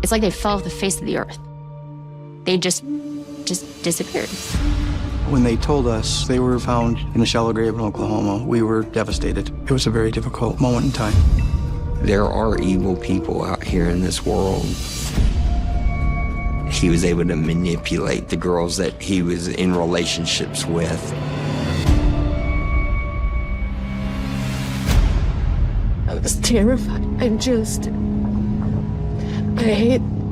It's like they fell off the face of the earth. They just disappeared. When they told us they were found in a shallow grave in Oklahoma, we were devastated. It was a very difficult moment in time. There are evil people out here in this world. He was able to manipulate the girls that he was in relationships with. I was terrified.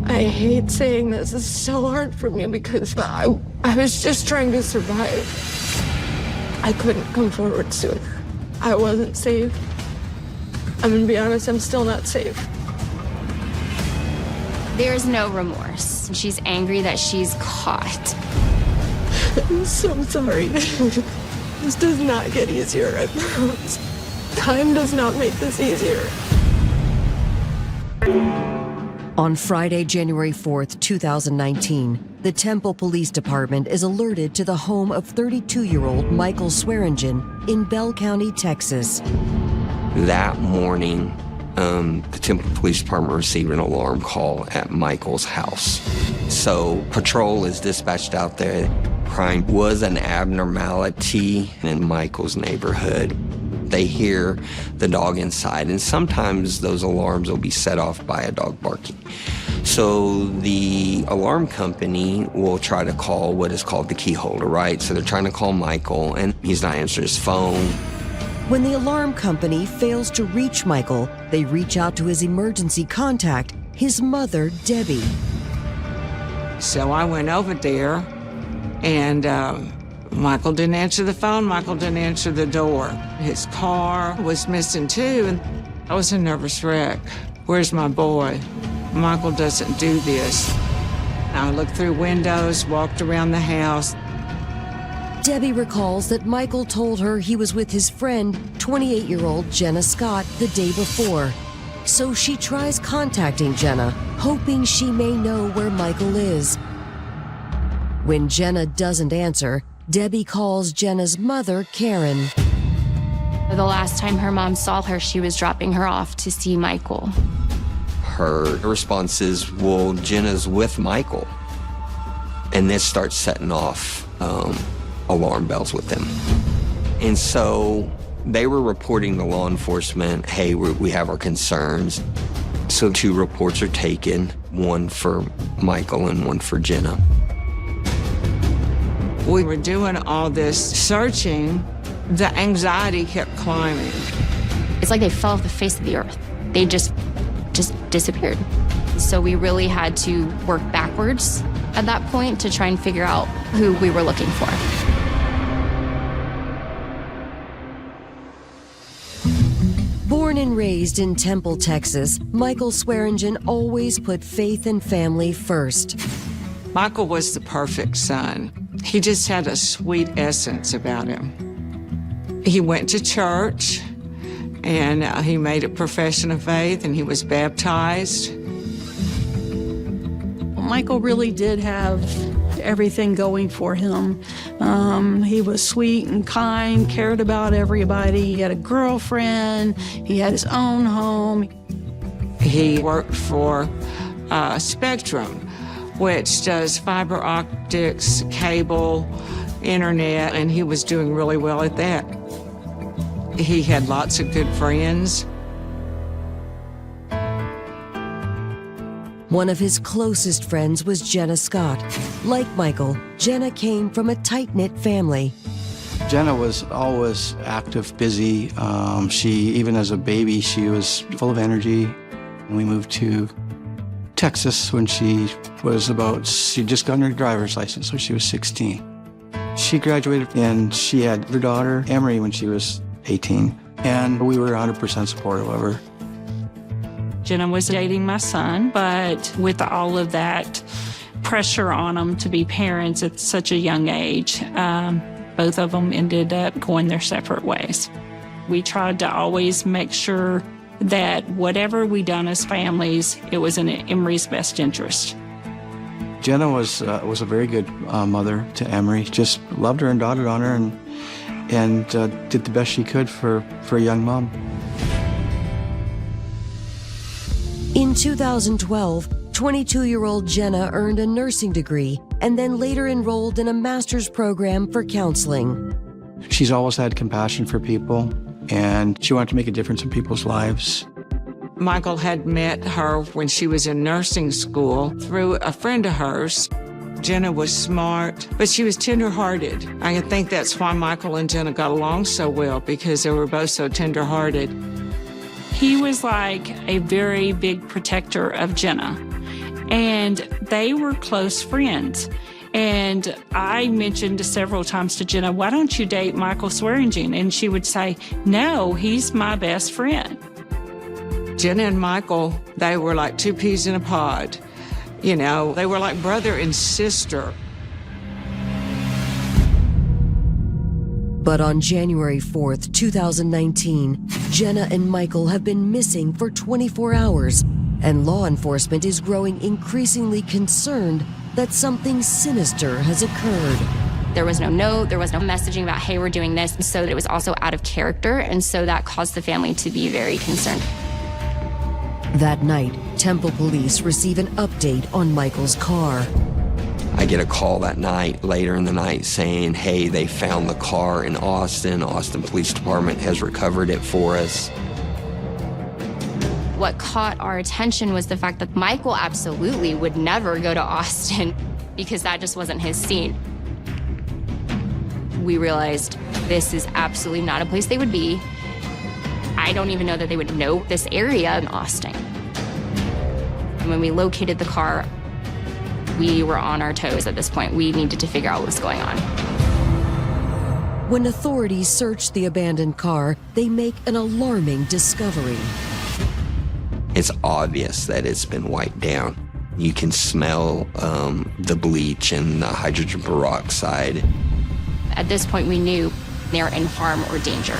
I hate saying this. It's so hard for me because I was just trying to survive. I couldn't come forward sooner. I wasn't safe. I'm gonna be honest, I'm still not safe. There's no remorse. She's angry that she's caught. I'm so sorry. This does not get easier, I promise. Time does not make this easier. On Friday, January 4th, 2019, the Temple Police Department is alerted to the home of 32-year-old Michael Swearingen in Bell County, Texas. That morning, the Temple Police Department received an alarm call at Michael's house. So patrol is dispatched out there. Crime was an abnormality in Michael's neighborhood. They hear the dog inside, and sometimes those alarms will be set off by a dog barking. So the alarm company will try to call what is called the key holder, right? So they're trying to call Michael, and he's not answering his phone. When the alarm company fails to reach Michael, they reach out to his emergency contact, his mother, Debbie. So I went over there, and Michael didn't answer the phone. Michael didn't answer the door. His car was missing too, and I was a nervous wreck. Where's my boy? Michael doesn't do this. I looked through windows, walked around the house. Debbie recalls that Michael told her he was with his friend, 28-year-old Jenna Scott, the day before. So she tries contacting Jenna, hoping she may know where Michael is. When Jenna doesn't answer, Debbie calls Jenna's mother, Karen. The last time her mom saw her, she was dropping her off to see Michael. Her response is, well, Jenna's with Michael. And this starts setting off alarm bells with them. And so they were reporting to law enforcement, hey, we have our concerns. So 2 reports are taken, one for Michael and one for Jenna. We were doing all this searching. The anxiety kept climbing. It's like they fell off the face of the earth. They just disappeared. So we really had to work backwards at that point to try and figure out who we were looking for. Born and raised in Temple, Texas, Michael Swearingen always put faith and family first. Michael was the perfect son. He just had a sweet essence about him. He went to church, and he made a profession of faith, and he was baptized. Michael really did have everything going for him. He was sweet and kind, cared about everybody. He had a girlfriend. He had his own home. He worked for Spectrum, which does fiber optics, cable, internet, and he was doing really well at that. He had lots of good friends. One of his closest friends was Jenna Scott. Like Michael, Jenna came from a tight-knit family. Jenna was always active, busy. Even as a baby, she was full of energy. And we moved to Texas when she just got her driver's license, so she was 16. She graduated, and she had her daughter, Emery, when she was 18. And we were 100% supportive of her. Jenna was dating my son, but with all of that pressure on them to be parents at such a young age, both of them ended up going their separate ways. We tried to always make sure that whatever we done as families, it was in Emery's best interest. Jenna was a very good mother to Emery. Just loved her and doted on her, and did the best she could for a young mom. In 2012, 22-year-old Jenna earned a nursing degree and then later enrolled in a master's program for counseling. She's always had compassion for people, and she wanted to make a difference in people's lives. Michael had met her when she was in nursing school through a friend of hers. Jenna was smart, but she was tender-hearted. I think that's why Michael and Jenna got along so well, because they were both so tender-hearted. He was like a very big protector of Jenna, and they were close friends. And I mentioned several times to Jenna, why don't you date Michael Swearingen? And she would say, no, he's my best friend. Jenna and Michael, they were like two peas in a pod. You know, they were like brother and sister. But on January 4th, 2019, Jenna and Michael have been missing for 24 hours, and law enforcement is growing increasingly concerned that something sinister has occurred. There was no note, there was no messaging about, hey, we're doing this, so it was also out of character, and so that caused the family to be very concerned. That night, Temple police receive an update on Michael's car. I get a call that night, later in the night, saying, hey, they found the car in Austin. Austin Police Department has recovered it for us. What caught our attention was the fact that Michael absolutely would never go to Austin because that just wasn't his scene. We realized this is absolutely not a place they would be. I don't even know that they would know this area in Austin. And when we located the car, we were on our toes at this point. We needed to figure out what was going on. When authorities search the abandoned car, they make an alarming discovery. It's obvious that it's been wiped down. You can smell the bleach and the hydrogen peroxide. At this point, we knew they were in harm or danger.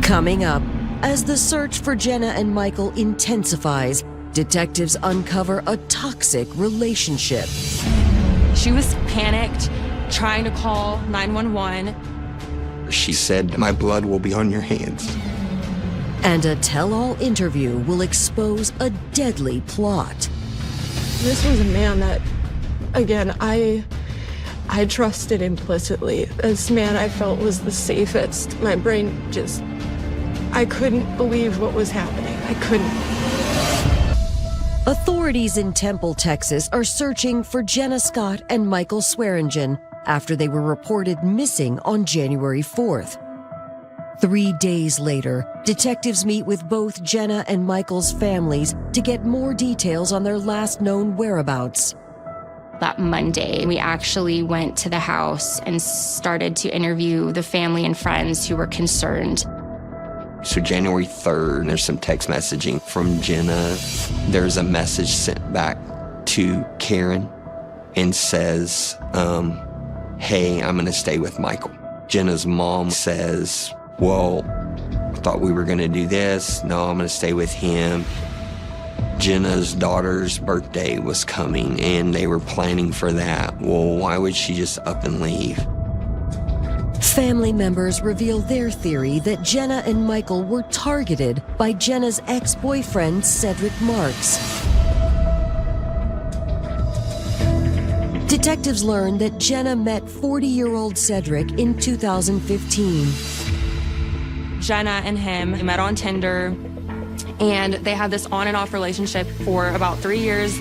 Coming up, as the search for Jenna and Michael intensifies, detectives uncover a toxic relationship. She was panicked, trying to call 911. She said, my blood will be on your hands. And a tell-all interview will expose a deadly plot. This was a man that, again, I trusted implicitly. This man I felt was the safest. My brain just, I couldn't believe what was happening. I couldn't. Authorities in Temple, Texas are searching for Jenna Scott and Michael Swearingen after they were reported missing on January 4th. 3 days later, detectives meet with both Jenna and Michael's families to get more details on their last known whereabouts. That Monday, we actually went to the house and started to interview the family and friends who were concerned. So January 3rd, there's some text messaging from Jenna. There's a message sent back to Karen and says, hey, I'm gonna stay with Michael. Jenna's mom says, well, I thought we were gonna do this. No, I'm gonna stay with him. Jenna's daughter's birthday was coming and they were planning for that. Well, why would she just up and leave? Family members reveal their theory that Jenna and Michael were targeted by Jenna's ex-boyfriend, Cedric Marks. Detectives learned that Jenna met 40-year-old Cedric in 2015. Jenna and him met on Tinder, and they had this on and off relationship for about 3 years.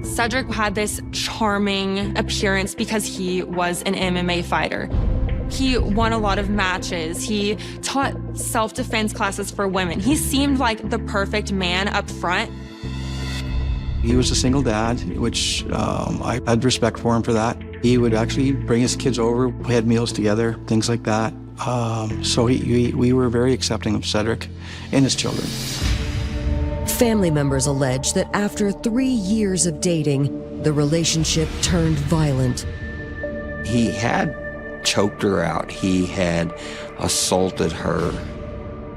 Cedric had this charming appearance because he was an MMA fighter. He won a lot of matches. He taught self-defense classes for women. He seemed like the perfect man up front. He was a single dad, which I had respect for him for that. He would actually bring his kids over, we had meals together, things like that. So we were very accepting of Cedric and his children. Family members allege that after 3 years of dating, the relationship turned violent. He had choked her out. He had assaulted her.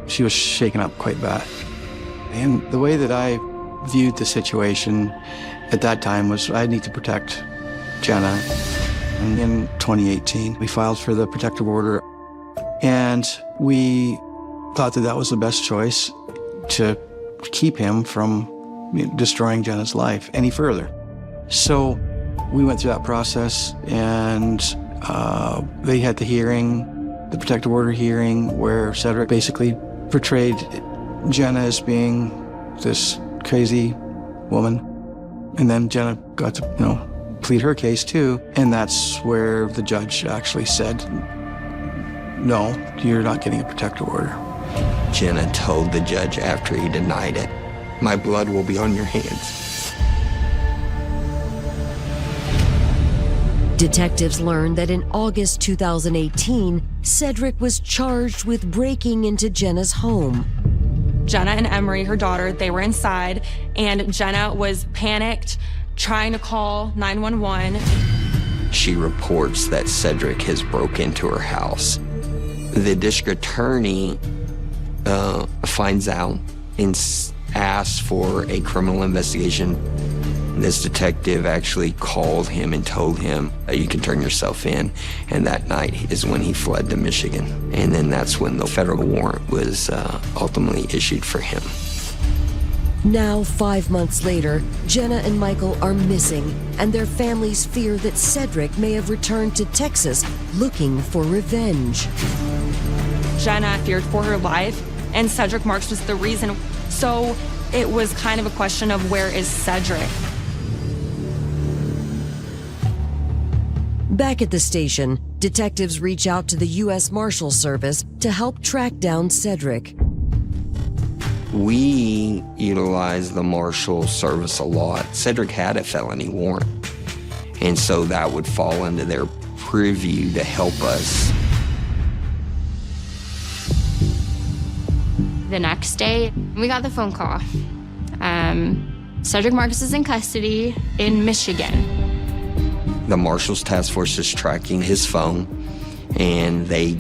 She was shaken up quite bad. And the way that I viewed the situation at that time was I need to protect Jenna. And in 2018, we filed for the protective order. And we thought that that was the best choice. to keep him from destroying Jenna's life any further. So we went through that process, and they had the hearing, the protective order hearing, where Cedric basically portrayed Jenna as being this crazy woman. And then Jenna got to, plead her case too. And that's where the judge actually said, no, you're not getting a protective order. Jenna told the judge after he denied it, "My blood will be on your hands." Detectives learned that in August 2018, Cedric was charged with breaking into Jenna's home. Jenna and Emery, her daughter, they were inside, and Jenna was panicked, trying to call 911. She reports that Cedric has broke into her house. The district attorney finds out and asks for a criminal investigation. This detective actually called him and told him, you can turn yourself in. And that night is when he fled to Michigan. And then that's when the federal warrant was ultimately issued for him. Now, 5 months later, Jenna and Michael are missing, and their families fear that Cedric may have returned to Texas looking for revenge. Jenna feared for her life, and Cedric Marks was the reason. So it was kind of a question of, where is Cedric? Back at the station, detectives reach out to the U.S. Marshal Service to help track down Cedric. We utilize the Marshal Service a lot. Cedric had a felony warrant, and so that would fall into their purview to help us. The next day, we got the phone call. Cedric Marks is in custody in Michigan. The Marshals Task Force is tracking his phone, and they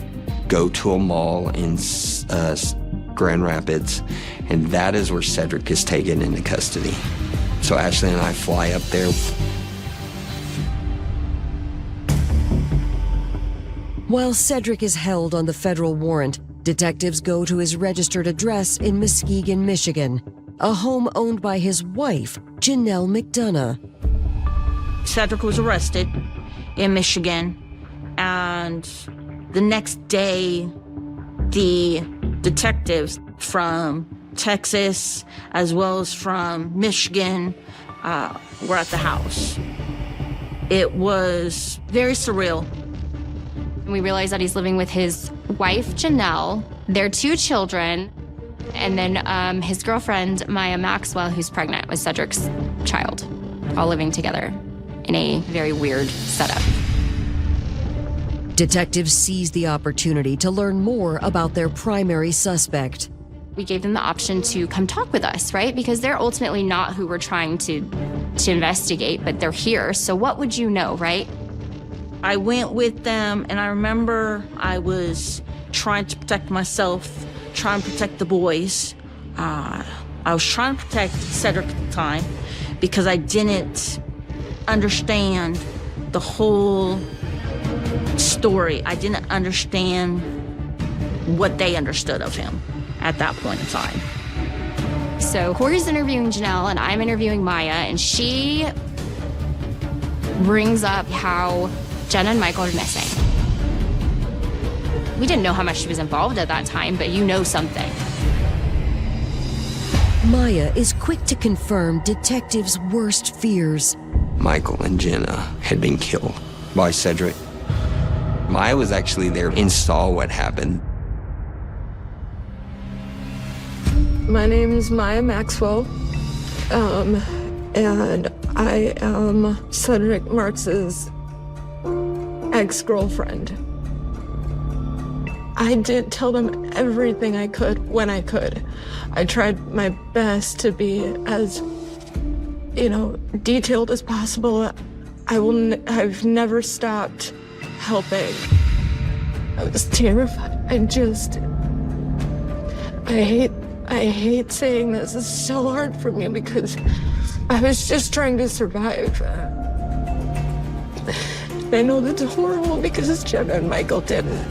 go to a mall in Grand Rapids, and that is where Cedric is taken into custody. So Ashley and I fly up there. While Cedric is held on the federal warrant, detectives go to his registered address in Muskegon, Michigan, a home owned by his wife, Janelle McDonough. Cedric was arrested in Michigan, and the next day, the detectives from Texas as well as from Michigan were at the house. It was very surreal. We realized that he's living with his wife, Janelle, their 2 children, and then his girlfriend, Maya Maxwell, who's pregnant with Cedric's child, all living together in a very weird setup. Detectives seized the opportunity to learn more about their primary suspect. We gave them the option to come talk with us, right? Because they're ultimately not who we're trying to investigate, but they're here. So what would you know, right? I went with them, and I remember I was trying to protect myself, trying to protect the boys. I was trying to protect Cedric at the time because I didn't understand the whole story. I didn't understand what they understood of him at that point in time. So Corey's interviewing Janelle, and I'm interviewing Maya, and she brings up how Jenna and Michael are missing. We didn't know how much she was involved at that time, but you know something. Maya is quick to confirm detectives' worst fears. Michael and Jenna had been killed by Cedric. Maya was actually there and saw what happened. My name is Maya Maxwell, and I am Cedric Marks's ex-girlfriend. I did tell them everything I could when I could. I tried my best to be as, detailed as possible. I've never stopped helping. I was terrified. I hate saying this. It's so hard for me because I was just trying to survive. I know that's horrible because Jenna and Michael didn't.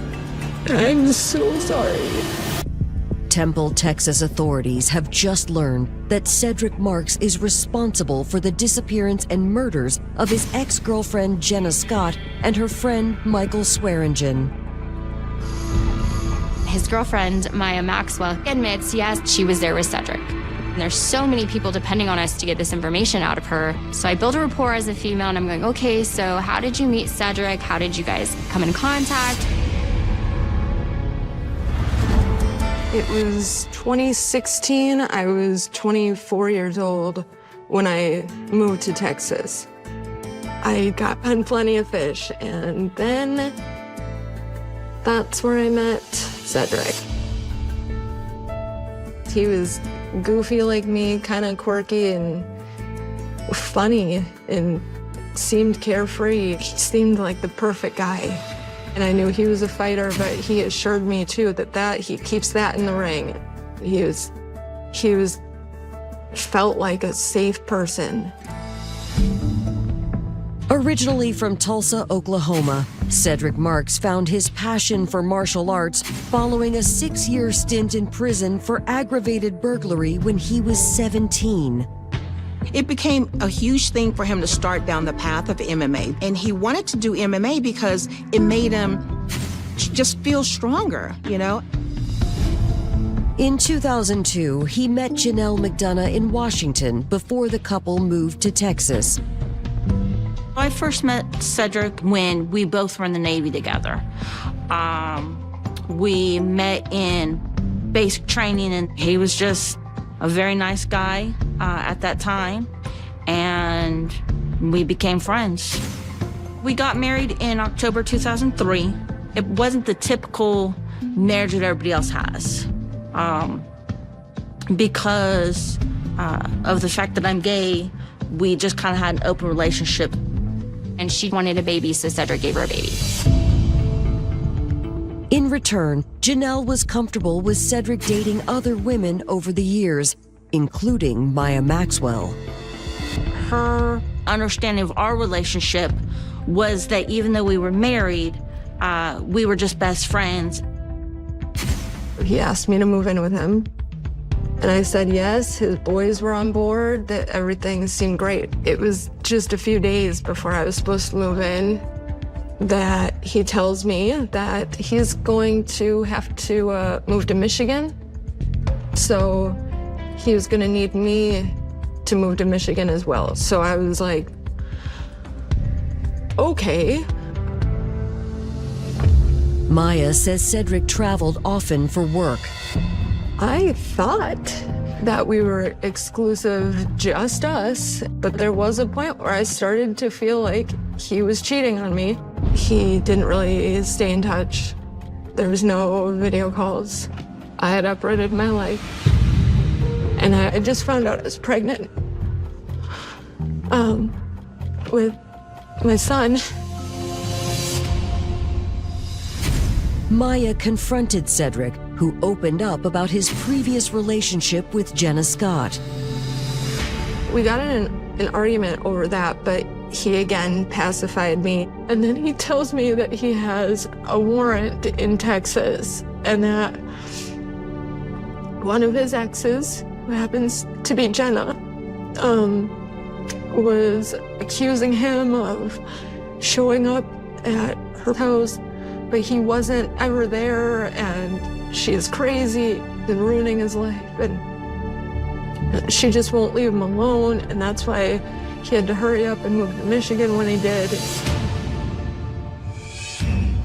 I'm so sorry. Temple, Texas authorities have just learned that Cedric Marks is responsible for the disappearance and murders of his ex-girlfriend Jenna Scott and her friend Michael Swearingen. His girlfriend, Maya Maxwell, admits, yes, she was there with Cedric. And there's so many people depending on us to get this information out of her. So I build a rapport as a female, and I'm going, okay, so how did you meet Cedric? How did you guys come in contact? It was 2016. I was 24 years old when I moved to Texas. I got on Plenty of Fish, and then that's where I met Cedric. He was goofy like me, kind of quirky and funny, and seemed carefree. He seemed like the perfect guy. And I knew he was a fighter, but he assured me too that he keeps that in the ring. He felt like a safe person. Originally from Tulsa, Oklahoma, Cedric Marks found his passion for martial arts following a 6-year stint in prison for aggravated burglary when he was 17. It became a huge thing for him to start down the path of MMA. And he wanted to do MMA because it made him just feel stronger, you know? In 2002, he met Janelle McDonough in Washington before the couple moved to Texas. I first met Cedric when we both were in the Navy together. We met in basic training, and he was just a very nice guy at that time, and we became friends. We got married in October 2003. It wasn't the typical marriage that everybody else has. Because of the fact that I'm gay, we just kind of had an open relationship. And she wanted a baby, so Cedric gave her a baby. In return, Janelle was comfortable with Cedric dating other women over the years, including Maya Maxwell. Her understanding of our relationship was that even though we were married, we were just best friends. He asked me to move in with him, and I said yes. His boys were on board, that everything seemed great. It was just a few days before I was supposed to move in that he tells me that he's going to have to move to Michigan. So he was going to need me to move to Michigan as well. So I was like, okay. Maya says Cedric traveled often for work. I thought that we were exclusive, just us, but there was a point where I started to feel like he was cheating on me. He didn't really stay in touch. There was no video calls. I had uprooted my life. And I just found out I was pregnant with my son. Maya confronted Cedric, who opened up about his previous relationship with Jenna Scott. We got in an argument over that, but he again pacified me. And then he tells me that he has a warrant in Texas and that one of his exes, who happens to be Jenna, was accusing him of showing up at her house, but he wasn't ever there, and she is crazy and ruining his life, and she just won't leave him alone, and that's why he had to hurry up and move to Michigan when he did.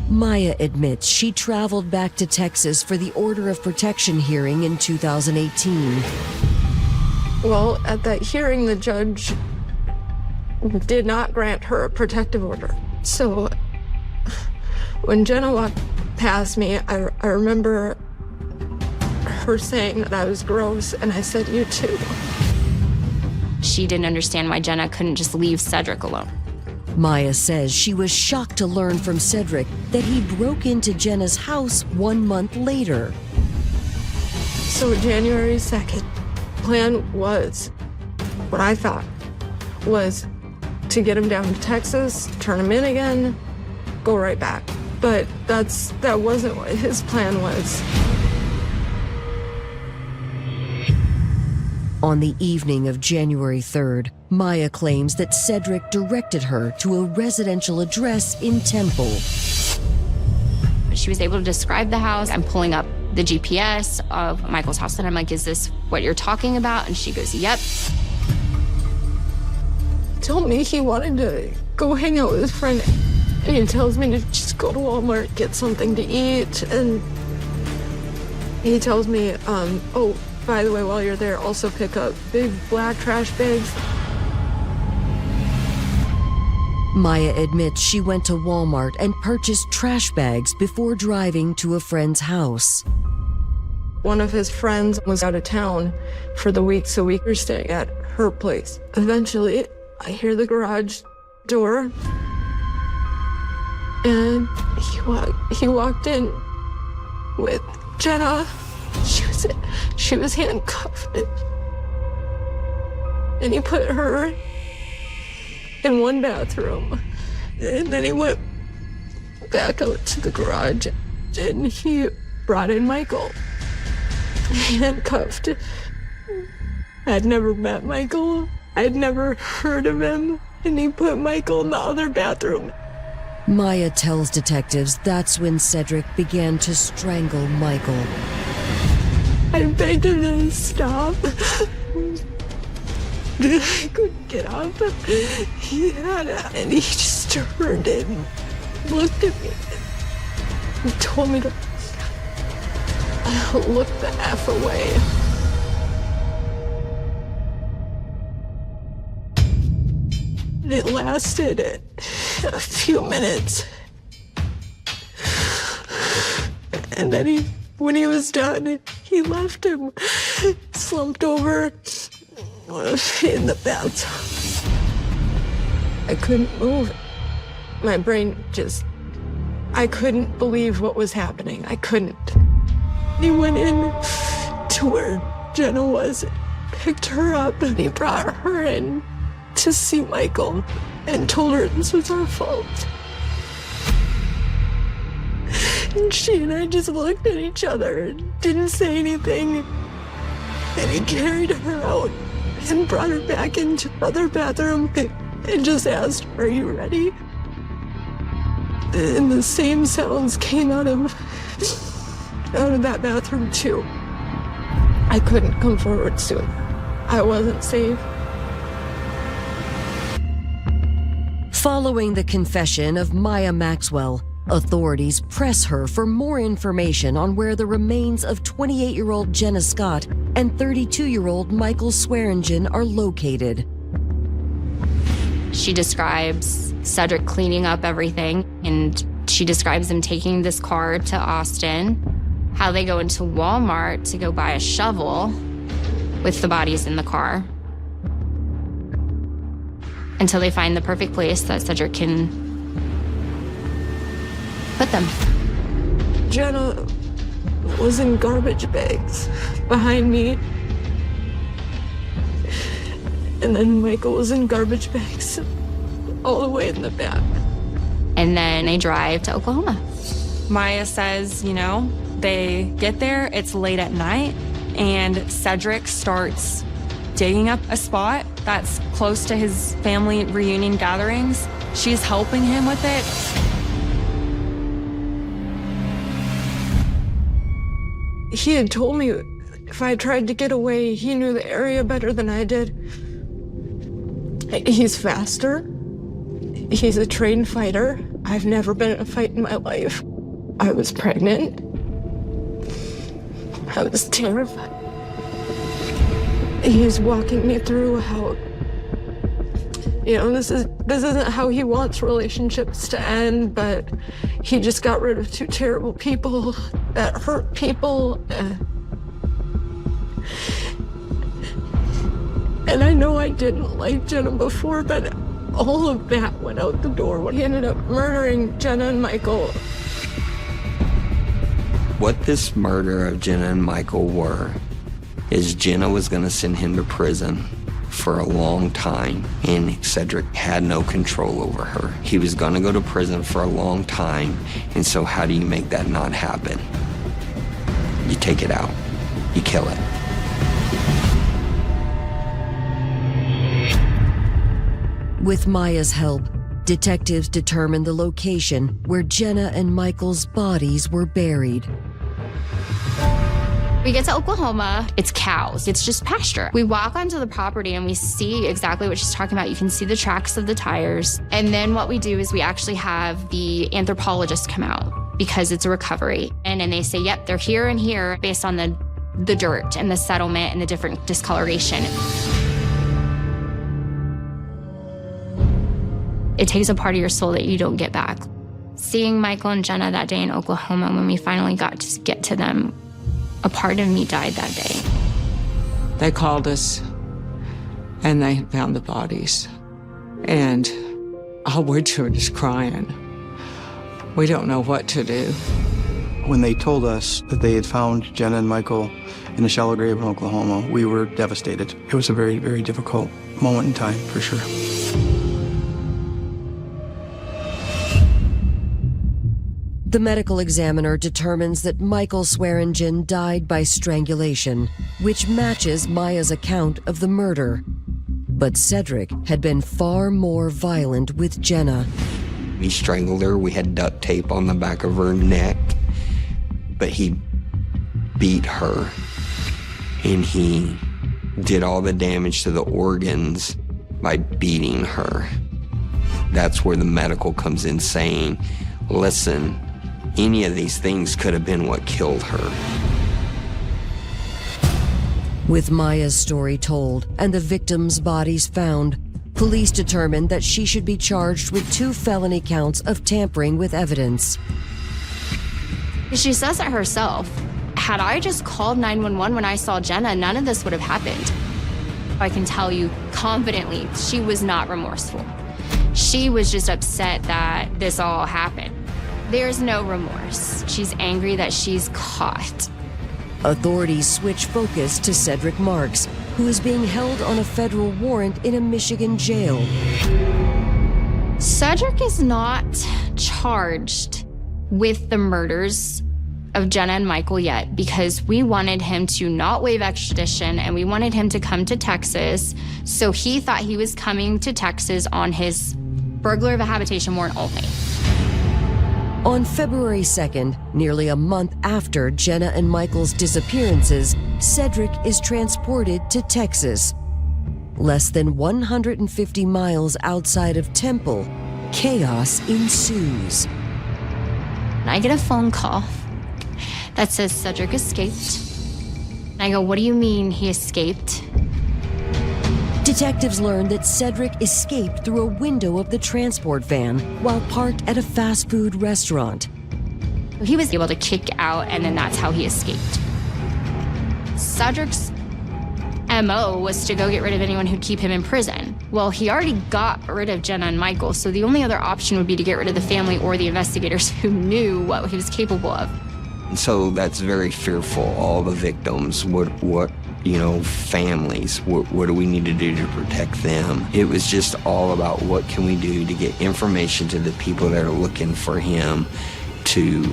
Maya admits she traveled back to Texas for the order of protection hearing in 2018. Well, at that hearing, the judge did not grant her a protective order. So when Jenna walked past me, I remember her saying that I was gross, and I said, "You too." She didn't understand why Jenna couldn't just leave Cedric alone. Maya says she was shocked to learn from Cedric that he broke into Jenna's house 1 month later. So January 2nd, plan was, what I thought, was to get him down to Texas, turn him in again, go right back. But that wasn't what his plan was. On the evening of January 3rd, Maya claims that Cedric directed her to a residential address in Temple. She was able to describe the house. I'm pulling up the GPS of Michael's house, and I'm like, is this what you're talking about? And she goes, yep. He told me he wanted to go hang out with his friend, and he tells me to just go to Walmart, get something to eat, and he tells me, oh, by the way, while you're there, also pick up big black trash bags. Maya admits she went to Walmart and purchased trash bags before driving to a friend's house. One of his friends was out of town for the week, so we were staying at her place. Eventually, I hear the garage door, and he walked in with Jenna. She was handcuffed, and he put her in one bathroom, and then he went back out to the garage, and he brought in Michael, handcuffed. I'd never met Michael. I'd never heard of him, and he put Michael in the other bathroom. Maya tells detectives that's when Cedric began to strangle Michael. I begged him to stop. I couldn't get up. He had it, and he just turned and looked at me. He told me to look the F away. It lasted a few minutes. And then when he was done, he left him slumped over in the bathtub. I couldn't move. My brain I couldn't believe what was happening. I couldn't. He went in to where Jenna was, picked her up, and he brought her in to see Michael and told her this was our fault. And she and I just looked at each other and didn't say anything. And he carried her out and brought her back into the other bathroom and just asked, "Are you ready?" And the same sounds came out of that bathroom too. I couldn't come forward soon. I wasn't safe. Following the confession of Maya Maxwell, authorities press her for more information on where the remains of 28-year-old Jenna Scott and 32-year-old Michael Swearingen are located. She describes Cedric cleaning up everything, and she describes him taking this car to Austin, how they go into Walmart to go buy a shovel with the bodies in the car, until they find the perfect place that Cedric can put them. Jenna was in garbage bags behind me. And then Michael was in garbage bags all the way in the back. And then they drive to Oklahoma. Maya says, they get there, it's late at night, and Cedric starts digging up a spot that's close to his family reunion gatherings. She's helping him with it. He had told me if I tried to get away, he knew the area better than I did. He's faster. He's a trained fighter. I've never been in a fight in my life. I was pregnant. I was terrified. He's walking me through how, this isn't how he wants relationships to end, but he just got rid of two terrible people that hurt people. And I know I didn't like Jenna before, but all of that went out the door when he ended up murdering Jenna and Michael. What this murder of Jenna and Michael were is Jenna was going to send him to prison for a long time, and Cedric had no control over her. He was going to go to prison for a long time, and so how do you make that not happen? You take it out. You kill it. With Maya's help, detectives determined the location where Jenna and Michael's bodies were buried. We get to Oklahoma, it's cows, it's just pasture. We walk onto the property and we see exactly what she's talking about. You can see the tracks of the tires. And then what we do is we actually have the anthropologist come out because it's a recovery. And they say, yep, they're here and here based on the dirt and the settlement and the different discoloration. It takes a part of your soul that you don't get back. Seeing Michael and Jenna that day in Oklahoma, when we finally got to get to them, a part of me died that day. They called us and they found the bodies. And all we're doing is crying. We don't know what to do. When they told us that they had found Jenna and Michael in a shallow grave in Oklahoma, we were devastated. It was a very, very difficult moment in time, for sure. The medical examiner determines that Michael Swearingen died by strangulation, which matches Maya's account of the murder. But Cedric had been far more violent with Jenna. He strangled her. We had duct tape on the back of her neck. But he beat her. And he did all the damage to the organs by beating her. That's where the medical comes in saying, listen, any of these things could have been what killed her. With Maya's story told and the victims' bodies found, police determined that she should be charged with 2 felony counts of tampering with evidence. She says it herself. Had I just called 911 when I saw Jenna, none of this would have happened. I can tell you confidently, she was not remorseful. She was just upset that this all happened. There's no remorse. She's angry that she's caught. Authorities switch focus to Cedric Marks, who is being held on a federal warrant in a Michigan jail. Cedric is not charged with the murders of Jenna and Michael yet because we wanted him to not waive extradition and we wanted him to come to Texas. So he thought he was coming to Texas on his burglar of a habitation warrant only. On February 2nd, nearly a month after Jenna and Michael's disappearances, Cedric is transported to Texas. Less than 150 miles outside of Temple, chaos ensues. I get a phone call that says Cedric escaped. And I go, what do you mean he escaped? Detectives learned that Cedric escaped through a window of the transport van while parked at a fast food restaurant. He was able to kick out, and then that's how he escaped. Cedric's MO was to go get rid of anyone who'd keep him in prison. Well, he already got rid of Jenna and Michael, so the only other option would be to get rid of the family or the investigators who knew what he was capable of. And so that's very fearful. All the victims, families, what do we need to do to protect them? It was just all about what can we do to get information to the people that are looking for him to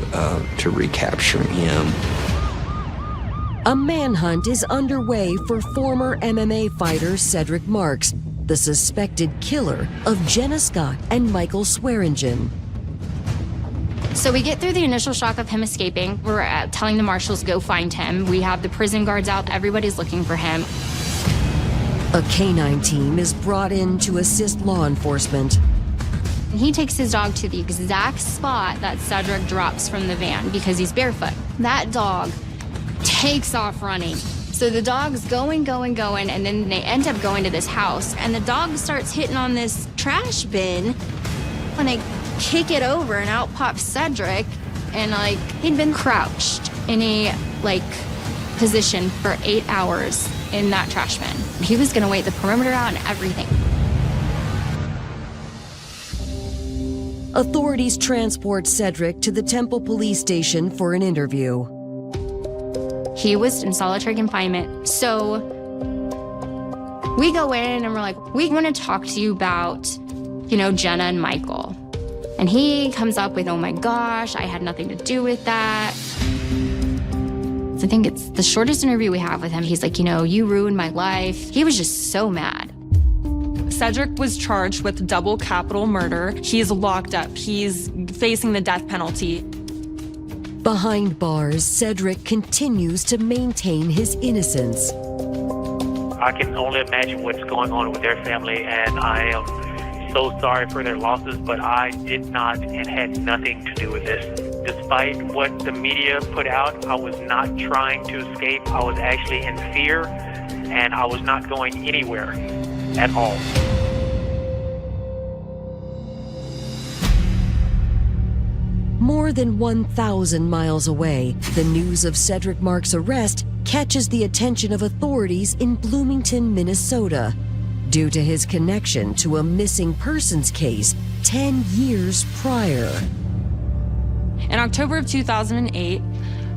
recapture him. A manhunt is underway for former MMA fighter Cedric Marks, the suspected killer of Jenna Scott and Michael Swearingen. So we get through the initial shock of him escaping. We're telling the marshals, go find him. We have the prison guards out. Everybody's looking for him. A canine team is brought in to assist law enforcement. He takes his dog to the exact spot that Cedric drops from the van because he's barefoot. That dog takes off running. So the dog's going, and then they end up going to this house, and the dog starts hitting on this trash bin. When they kick it over, and out pops Cedric, and he'd been crouched in a position for 8 hours in that trash bin. He was gonna wait the perimeter out and everything. Authorities transport Cedric to the Temple Police Station for an interview. He was in solitary confinement. So we go in and we're like, we want to talk to you about, Jenna and Michael. And he comes up with, oh my gosh, I had nothing to do with that. I think it's the shortest interview we have with him. He's like, you ruined my life. He was just so mad. Cedric was charged with double capital murder. He's locked up. He's facing the death penalty. Behind bars, Cedric continues to maintain his innocence. I can only imagine what's going on with their family, and I am so sorry for their losses, but I did not and had nothing to do with this. Despite what the media put out, I was not trying to escape. I was actually in fear, and I was not going anywhere at all. More than 1,000 miles away, the news of Cedric Marks' arrest catches the attention of authorities in Bloomington, Minnesota, due to his connection to a missing persons case 10 years prior. In October of 2008,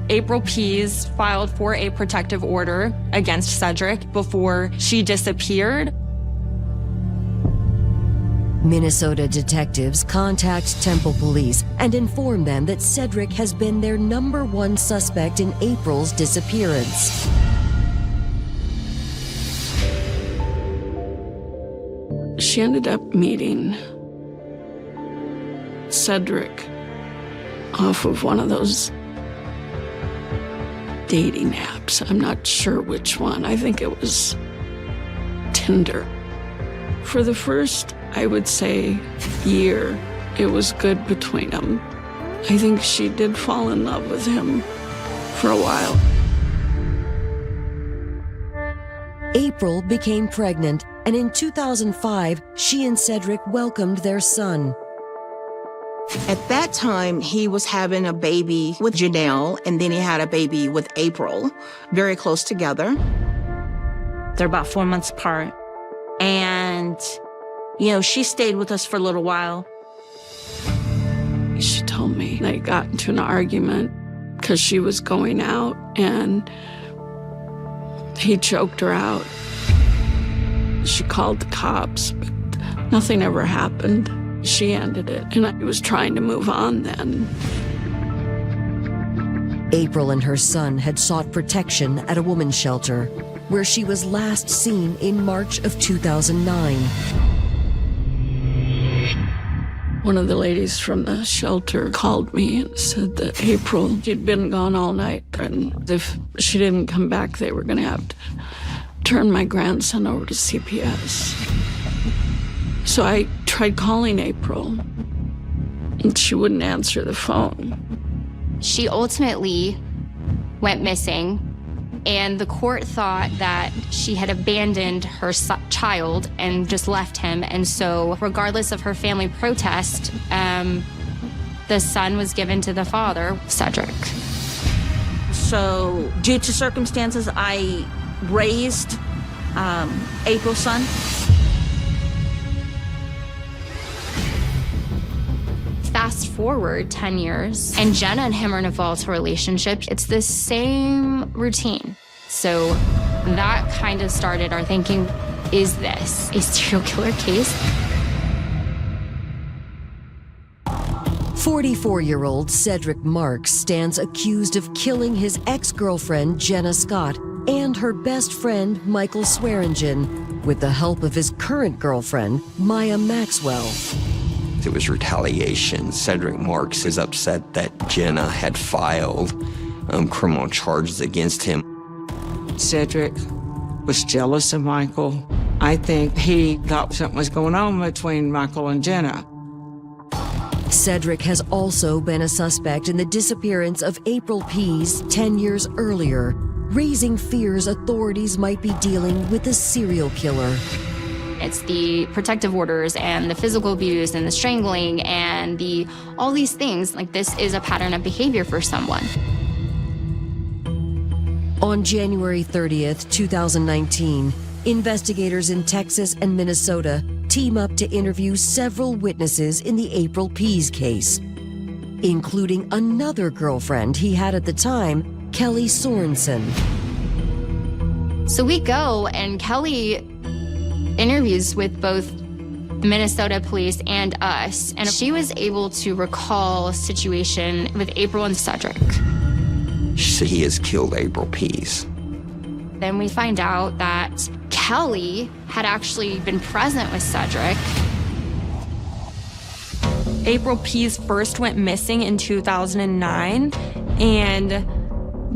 April Pease filed for a protective order against Cedric before she disappeared. Minnesota detectives contact Temple Police and inform them that Cedric has been their #1 suspect in April's disappearance. She ended up meeting Cedric off of one of those dating apps. I'm not sure which one. I think it was Tinder. For the first, I would say, year, it was good between them. I think she did fall in love with him for a while. April became pregnant, and in 2005, she and Cedric welcomed their son. At that time, he was having a baby with Janelle, and then he had a baby with April, very close together. They're about 4 months apart. And, she stayed with us for a little while. She told me they got into an argument because she was going out and he choked her out. She called the cops, but nothing ever happened. She ended it, and I was trying to move on then. April and her son had sought protection at a women's shelter, where she was last seen in March of 2009. One of the ladies from the shelter called me and said that April, she'd been gone all night, and if she didn't come back, they were going to have to turn my grandson over to CPS. So I tried calling April, and she wouldn't answer the phone. She ultimately went missing, and the court thought that she had abandoned her child and just left him. And so, regardless of her family protest, the son was given to the father, Cedric. So, due to circumstances, I raised April's son. Fast forward 10 years, and Jenna and him are in a volatile relationship. It's the same routine. So that kind of started our thinking, is this a serial killer case? 44-year-old Cedric Marks stands accused of killing his ex-girlfriend, Jenna Scott, and her best friend, Michael Swearingen, with the help of his current girlfriend, Maya Maxwell. It was retaliation. Cedric Marks is upset that Jenna had filed criminal charges against him. Cedric was jealous of Michael. I think he thought something was going on between Michael and Jenna. Cedric has also been a suspect in the disappearance of April Pease 10 years earlier, raising fears authorities might be dealing with a serial killer. It's the protective orders and the physical abuse and the strangling and all these things. Like, this is a pattern of behavior for someone. On January 30th, 2019, investigators in Texas and Minnesota team up to interview several witnesses in the April Pease case, including another girlfriend he had at the time, Kelly Sorensen. So we go, and Kelly interviews with both Minnesota police and us, and she was able to recall a situation with April and Cedric. She said he has killed April Pease. Then we find out that Kelly had actually been present with Cedric. April Pease first went missing in 2009, and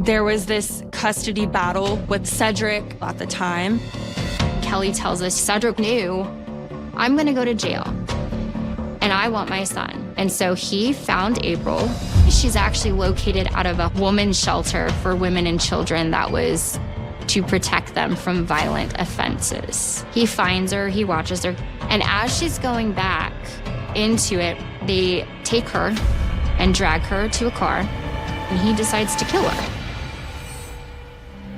there was this custody battle with Cedric at the time. Kelly tells us Cedric knew, I'm gonna go to jail and I want my son. And so he found April. She's actually located out of a woman's shelter for women and children that was to protect them from violent offenses. He finds her, he watches her, and as she's going back into it, they take her and drag her to a car, and he decides to kill her.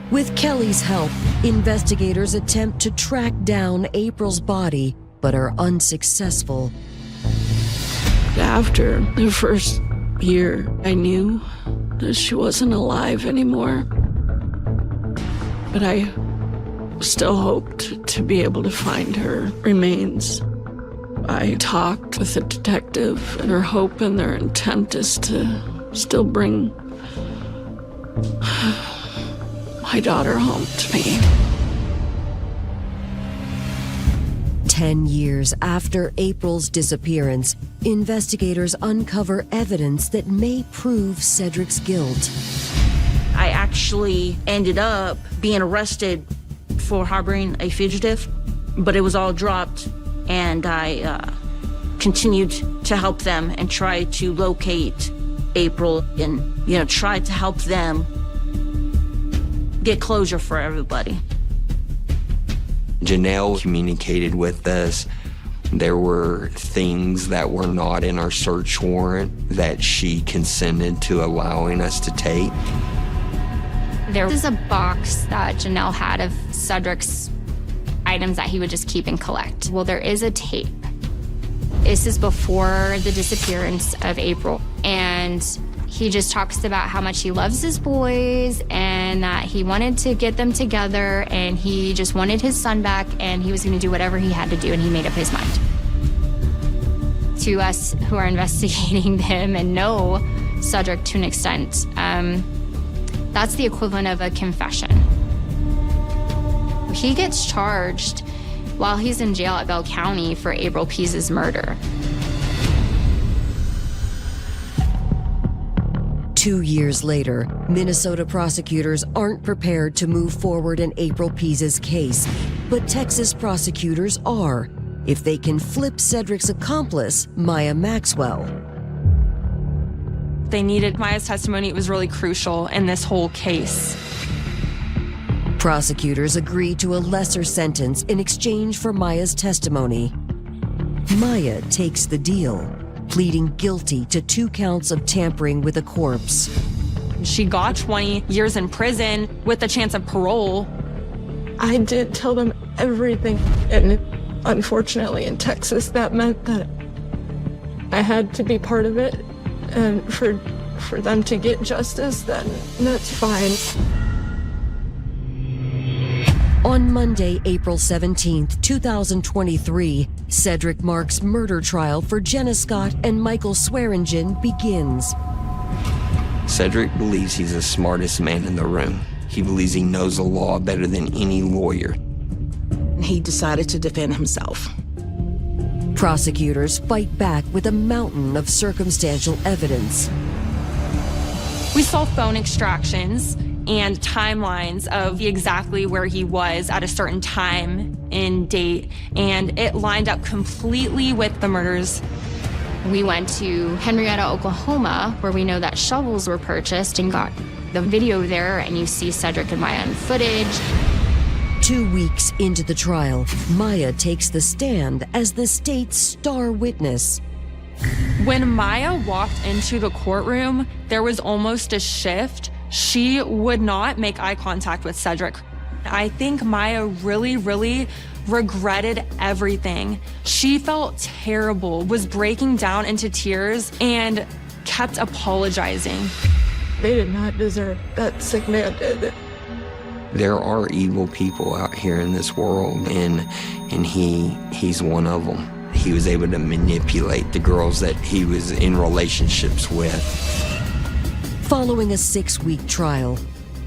With Kelly's help, investigators attempt to track down April's body, but are unsuccessful. After the first year, I knew that she wasn't alive anymore. But I still hoped to be able to find her remains. I talked with the detective, and their hope and their intent is to still bring my daughter home to me. 10 years after April's disappearance, investigators uncover evidence that may prove Cedric's guilt. I actually ended up being arrested for harboring a fugitive, but it was all dropped, and I continued to help them and try to locate April and, try to help them get closure for everybody. Janelle communicated with us. There were things that were not in our search warrant that she consented to allowing us to take. There was a box that Janelle had of Cedric's items that he would just keep and collect. Well, there is a tape. This is before the disappearance of April, and he just talks about how much he loves his boys and that he wanted to get them together, and he just wanted his son back, and he was going to do whatever he had to do, and he made up his mind. To us who are investigating him and know Cedric to an extent, that's the equivalent of a confession. He gets charged while he's in jail at Bell County for April Pease's murder. 2 years later, Minnesota prosecutors aren't prepared to move forward in April Pease's case, but Texas prosecutors are, if they can flip Cedric's accomplice, Maya Maxwell. They needed Maya's testimony. It was really crucial in this whole case. Prosecutors agreed to a lesser sentence in exchange for Maya's testimony. Maya takes the deal, pleading guilty to 2 counts of tampering with a corpse. She got 20 years in prison with the chance of parole. I did tell them everything, and unfortunately in Texas that meant that I had to be part of it, and for them to get justice, then that's fine. On Monday, April 17th, 2023, Cedric Mark's murder trial for Jenna Scott and Michael Swearingen begins. Cedric believes he's the smartest man in the room. He believes he knows the law better than any lawyer. He decided to defend himself. Prosecutors fight back with a mountain of circumstantial evidence. We saw phone extractions and timelines of exactly where he was at a certain time and date, and it lined up completely with the murders. We went to Henrietta, Oklahoma, where we know that shovels were purchased, and got the video there, and you see Cedric and Maya in footage. 2 weeks into the trial, Maya takes the stand as the state's star witness. When Maya walked into the courtroom, there was almost a shift. She would not make eye contact with Cedric. I think Maya really, really regretted everything. She felt terrible, was breaking down into tears, and kept apologizing. They did not deserve that sick man did. There are evil people out here in this world, and he's one of them. He was able to manipulate the girls that he was in relationships with. Following a 6-week trial,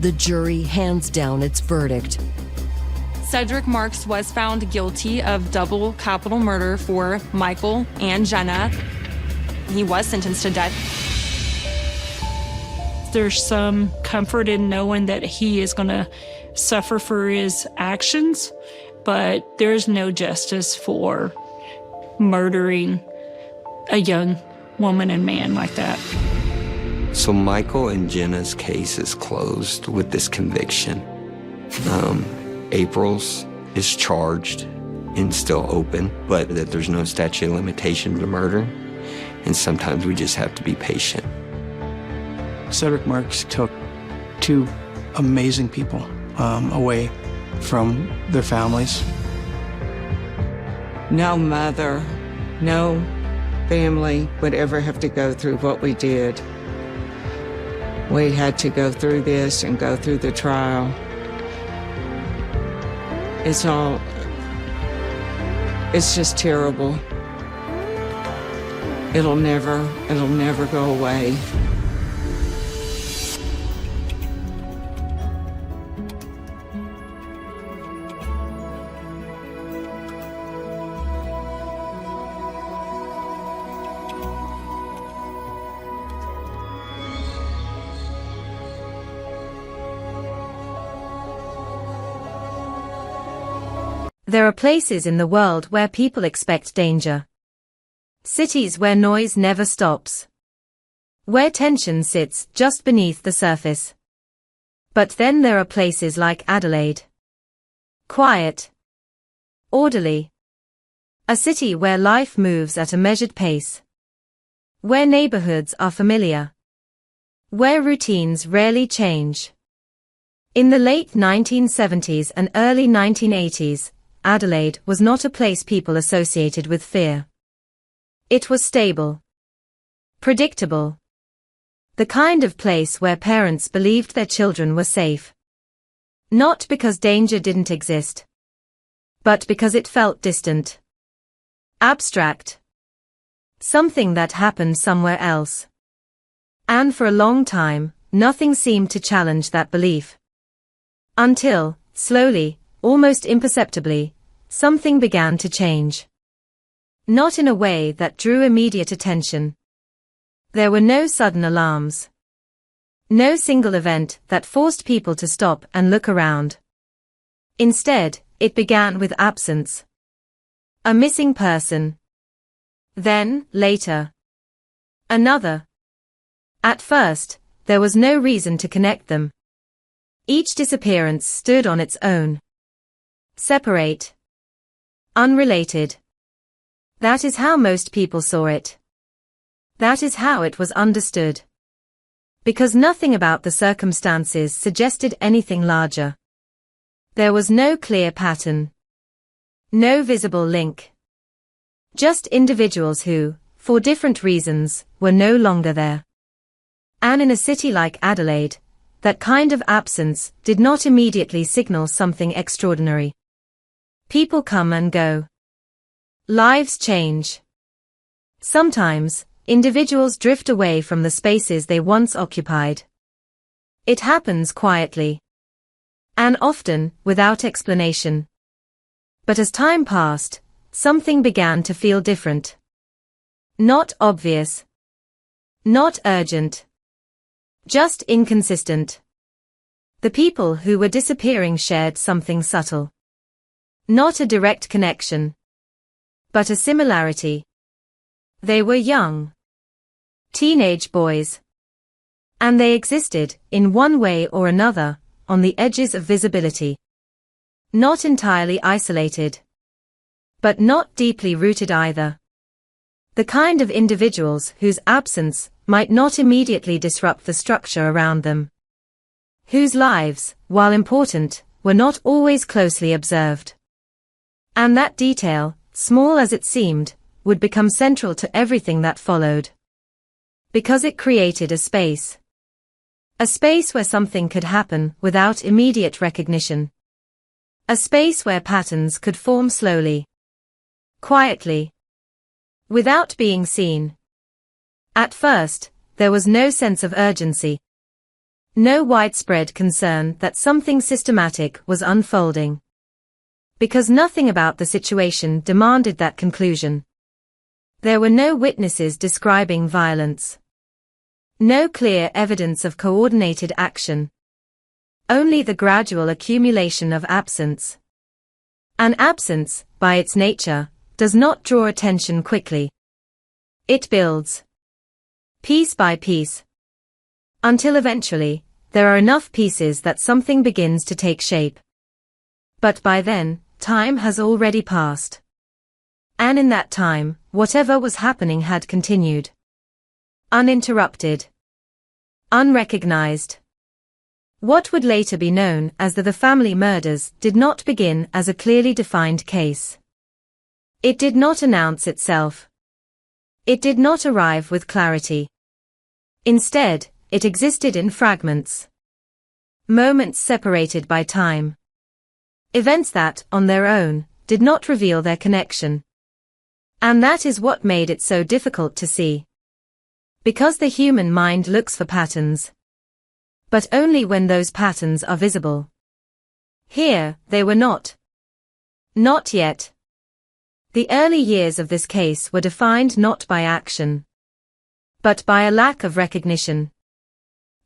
The jury hands down its verdict. Cedric Marks was found guilty of double capital murder for Michael and Jenna. He was sentenced to death. There's some comfort in knowing that he is going to suffer for his actions, but there's no justice for murdering a young woman and man like that. So Michael and Jenna's case is closed with this conviction. April's is charged and still open, but that there's no statute of limitation to murder, and sometimes we just have to be patient. Cedric Marks took two amazing people away from their families. No mother, no family would ever have to go through what we did. We had to go through this and go through the trial. It's just terrible. It'll never go away. There are places in the world where people expect danger. Cities where noise never stops. Where tension sits just beneath the surface. But then there are places like Adelaide. Quiet. Orderly. A city where life moves at a measured pace. Where neighborhoods are familiar. Where routines rarely change. In the late 1970s and early 1980s, Adelaide was not a place people associated with fear. It was stable. Predictable. The kind of place where parents believed their children were safe. Not because danger didn't exist, but because it felt distant. Abstract. Something that happened somewhere else. And for a long time, nothing seemed to challenge that belief. Until, slowly, almost imperceptibly, something began to change. Not in a way that drew immediate attention. There were no sudden alarms. No single event that forced people to stop and look around. Instead, it began with absence. A missing person. Then, later, another. At first, there was no reason to connect them. Each disappearance stood on its own. Separate. Unrelated. That is how most people saw it. That is how it was understood. Because nothing about the circumstances suggested anything larger. There was no clear pattern. No visible link. Just individuals who, for different reasons, were no longer there. And in a city like Adelaide, that kind of absence did not immediately signal something extraordinary. People come and go. Lives change. Sometimes, individuals drift away from the spaces they once occupied. It happens quietly. And often, without explanation. But as time passed, something began to feel different. Not obvious. Not urgent. Just inconsistent. The people who were disappearing shared something subtle. Not a direct connection. But a similarity. They were young. Teenage boys. And they existed, in one way or another, on the edges of visibility. Not entirely isolated. But not deeply rooted either. The kind of individuals whose absence might not immediately disrupt the structure around them. Whose lives, while important, were not always closely observed. And that detail, small as it seemed, would become central to everything that followed. Because it created a space. A space where something could happen without immediate recognition. A space where patterns could form slowly. Quietly. Without being seen. At first, there was no sense of urgency. No widespread concern that something systematic was unfolding. Because nothing about the situation demanded that conclusion. There were no witnesses describing violence. No clear evidence of coordinated action. Only the gradual accumulation of absence. An absence, by its nature, does not draw attention quickly. It builds. Piece by piece. Until eventually, there are enough pieces that something begins to take shape. But by then, time has already passed. And in that time, whatever was happening had continued. Uninterrupted. Unrecognized. What would later be known as the family murders did not begin as a clearly defined case. It did not announce itself. It did not arrive with clarity. Instead, it existed in fragments. Moments separated by time. Events that, on their own, did not reveal their connection. And that is what made it so difficult to see. Because the human mind looks for patterns. But only when those patterns are visible. Here, they were not. Not yet. The early years of this case were defined not by action, but by a lack of recognition.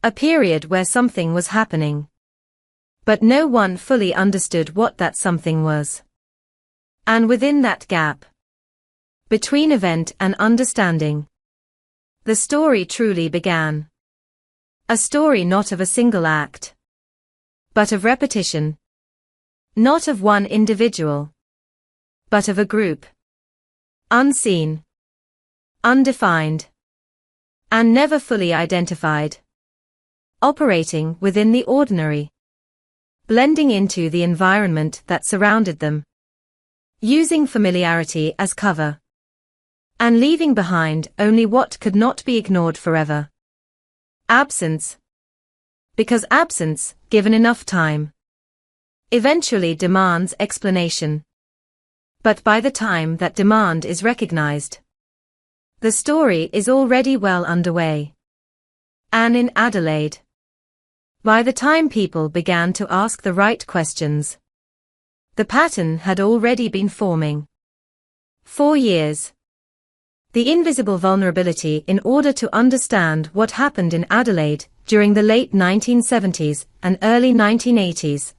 A period where something was happening. But no one fully understood what that something was. And within that gap, between event and understanding, the story truly began. A story not of a single act, but of repetition. Not of one individual, but of a group. Unseen, undefined, and never fully identified. Operating within the ordinary. Blending into the environment that surrounded them. Using familiarity as cover. And leaving behind only what could not be ignored forever. Absence. Because absence, given enough time, eventually demands explanation. But by the time that demand is recognized, the story is already well underway. And in Adelaide, by the time people began to ask the right questions, the pattern had already been forming. 4 years. The invisible vulnerability in order to understand what happened in Adelaide during the late 1970s and early 1980s.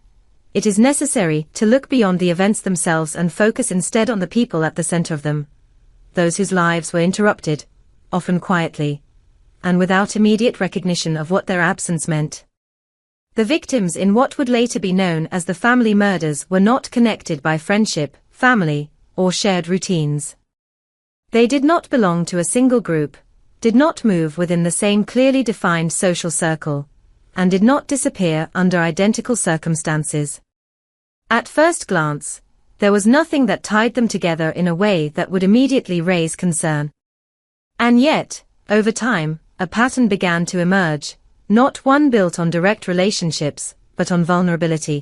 It is necessary to look beyond the events themselves and focus instead on the people at the center of them. Those whose lives were interrupted, often quietly, and without immediate recognition of what their absence meant. The victims in what would later be known as the family murders were not connected by friendship, family, or shared routines. They did not belong to a single group, did not move within the same clearly defined social circle, and did not disappear under identical circumstances. At first glance, there was nothing that tied them together in a way that would immediately raise concern. And yet, over time, a pattern began to emerge, not one built on direct relationships, but on vulnerability.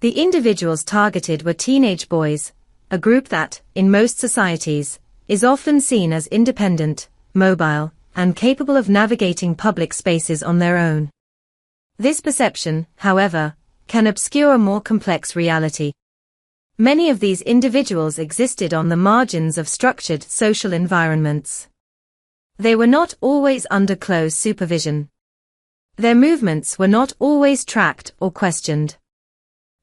The individuals targeted were teenage boys, a group that, in most societies, is often seen as independent, mobile, and capable of navigating public spaces on their own. This perception, however, can obscure a more complex reality. Many of these individuals existed on the margins of structured social environments. They were not always under close supervision. Their movements were not always tracked or questioned.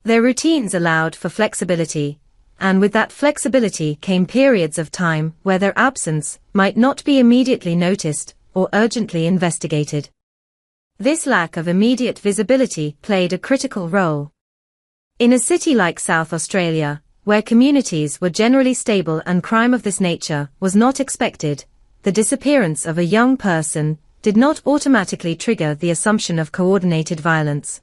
Their routines allowed for flexibility, and with that flexibility came periods of time where their absence might not be immediately noticed or urgently investigated. This lack of immediate visibility played a critical role. In a city like South Australia, where communities were generally stable and crime of this nature was not expected, the disappearance of a young person did not automatically trigger the assumption of coordinated violence.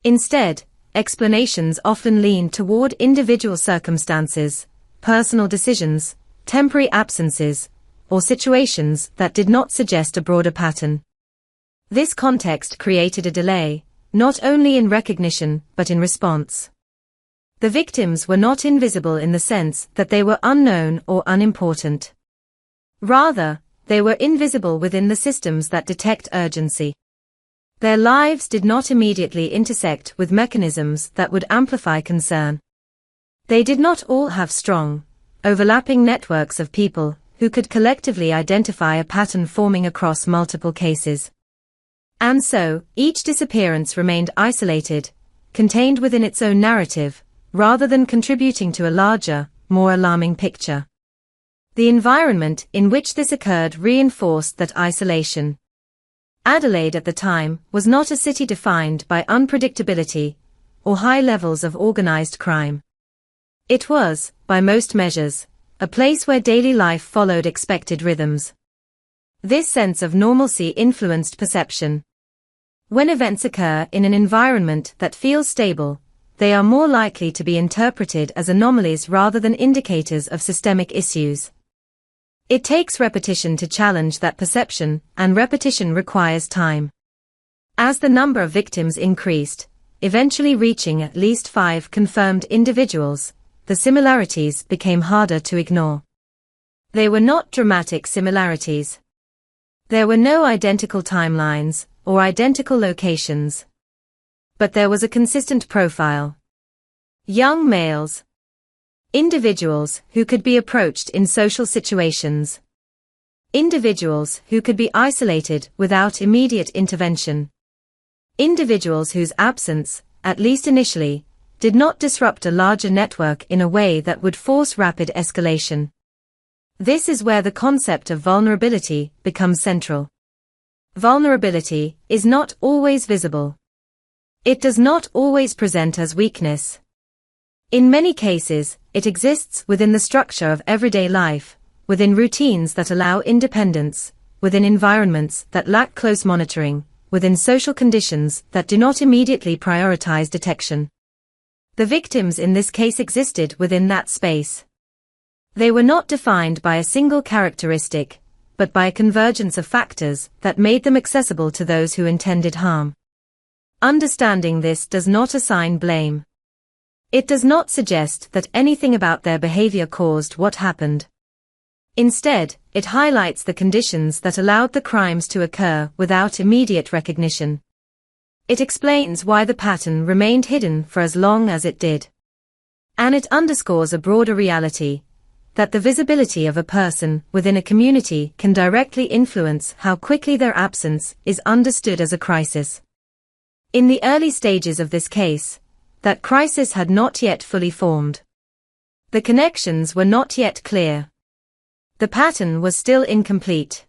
Instead, explanations often leaned toward individual circumstances, personal decisions, temporary absences, or situations that did not suggest a broader pattern. This context created a delay, not only in recognition but in response. The victims were not invisible in the sense that they were unknown or unimportant. Rather, they were invisible within the systems that detect urgency. Their lives did not immediately intersect with mechanisms that would amplify concern. They did not all have strong, overlapping networks of people who could collectively identify a pattern forming across multiple cases. And so, each disappearance remained isolated, contained within its own narrative, rather than contributing to a larger, more alarming picture. The environment in which this occurred reinforced that isolation. Adelaide at the time was not a city defined by unpredictability or high levels of organized crime. It was, by most measures, a place where daily life followed expected rhythms. This sense of normalcy influenced perception. When events occur in an environment that feels stable, they are more likely to be interpreted as anomalies rather than indicators of systemic issues. It takes repetition to challenge that perception, and repetition requires time. As the number of victims increased, eventually reaching at least 5 confirmed individuals, the similarities became harder to ignore. They were not dramatic similarities. There were no identical timelines or identical locations. But there was a consistent profile. Young males. Individuals who could be approached in social situations. Individuals who could be isolated without immediate intervention. Individuals whose absence, at least initially, did not disrupt a larger network in a way that would force rapid escalation. This is where the concept of vulnerability becomes central. Vulnerability is not always visible. It does not always present as weakness. In many cases, it exists within the structure of everyday life, within routines that allow independence, within environments that lack close monitoring, within social conditions that do not immediately prioritize detection. The victims in this case existed within that space. They were not defined by a single characteristic, but by a convergence of factors that made them accessible to those who intended harm. Understanding this does not assign blame. It does not suggest that anything about their behavior caused what happened. Instead, it highlights the conditions that allowed the crimes to occur without immediate recognition. It explains why the pattern remained hidden for as long as it did. And it underscores a broader reality, that the visibility of a person within a community can directly influence how quickly their absence is understood as a crisis. In the early stages of this case, that crisis had not yet fully formed. The connections were not yet clear. The pattern was still incomplete.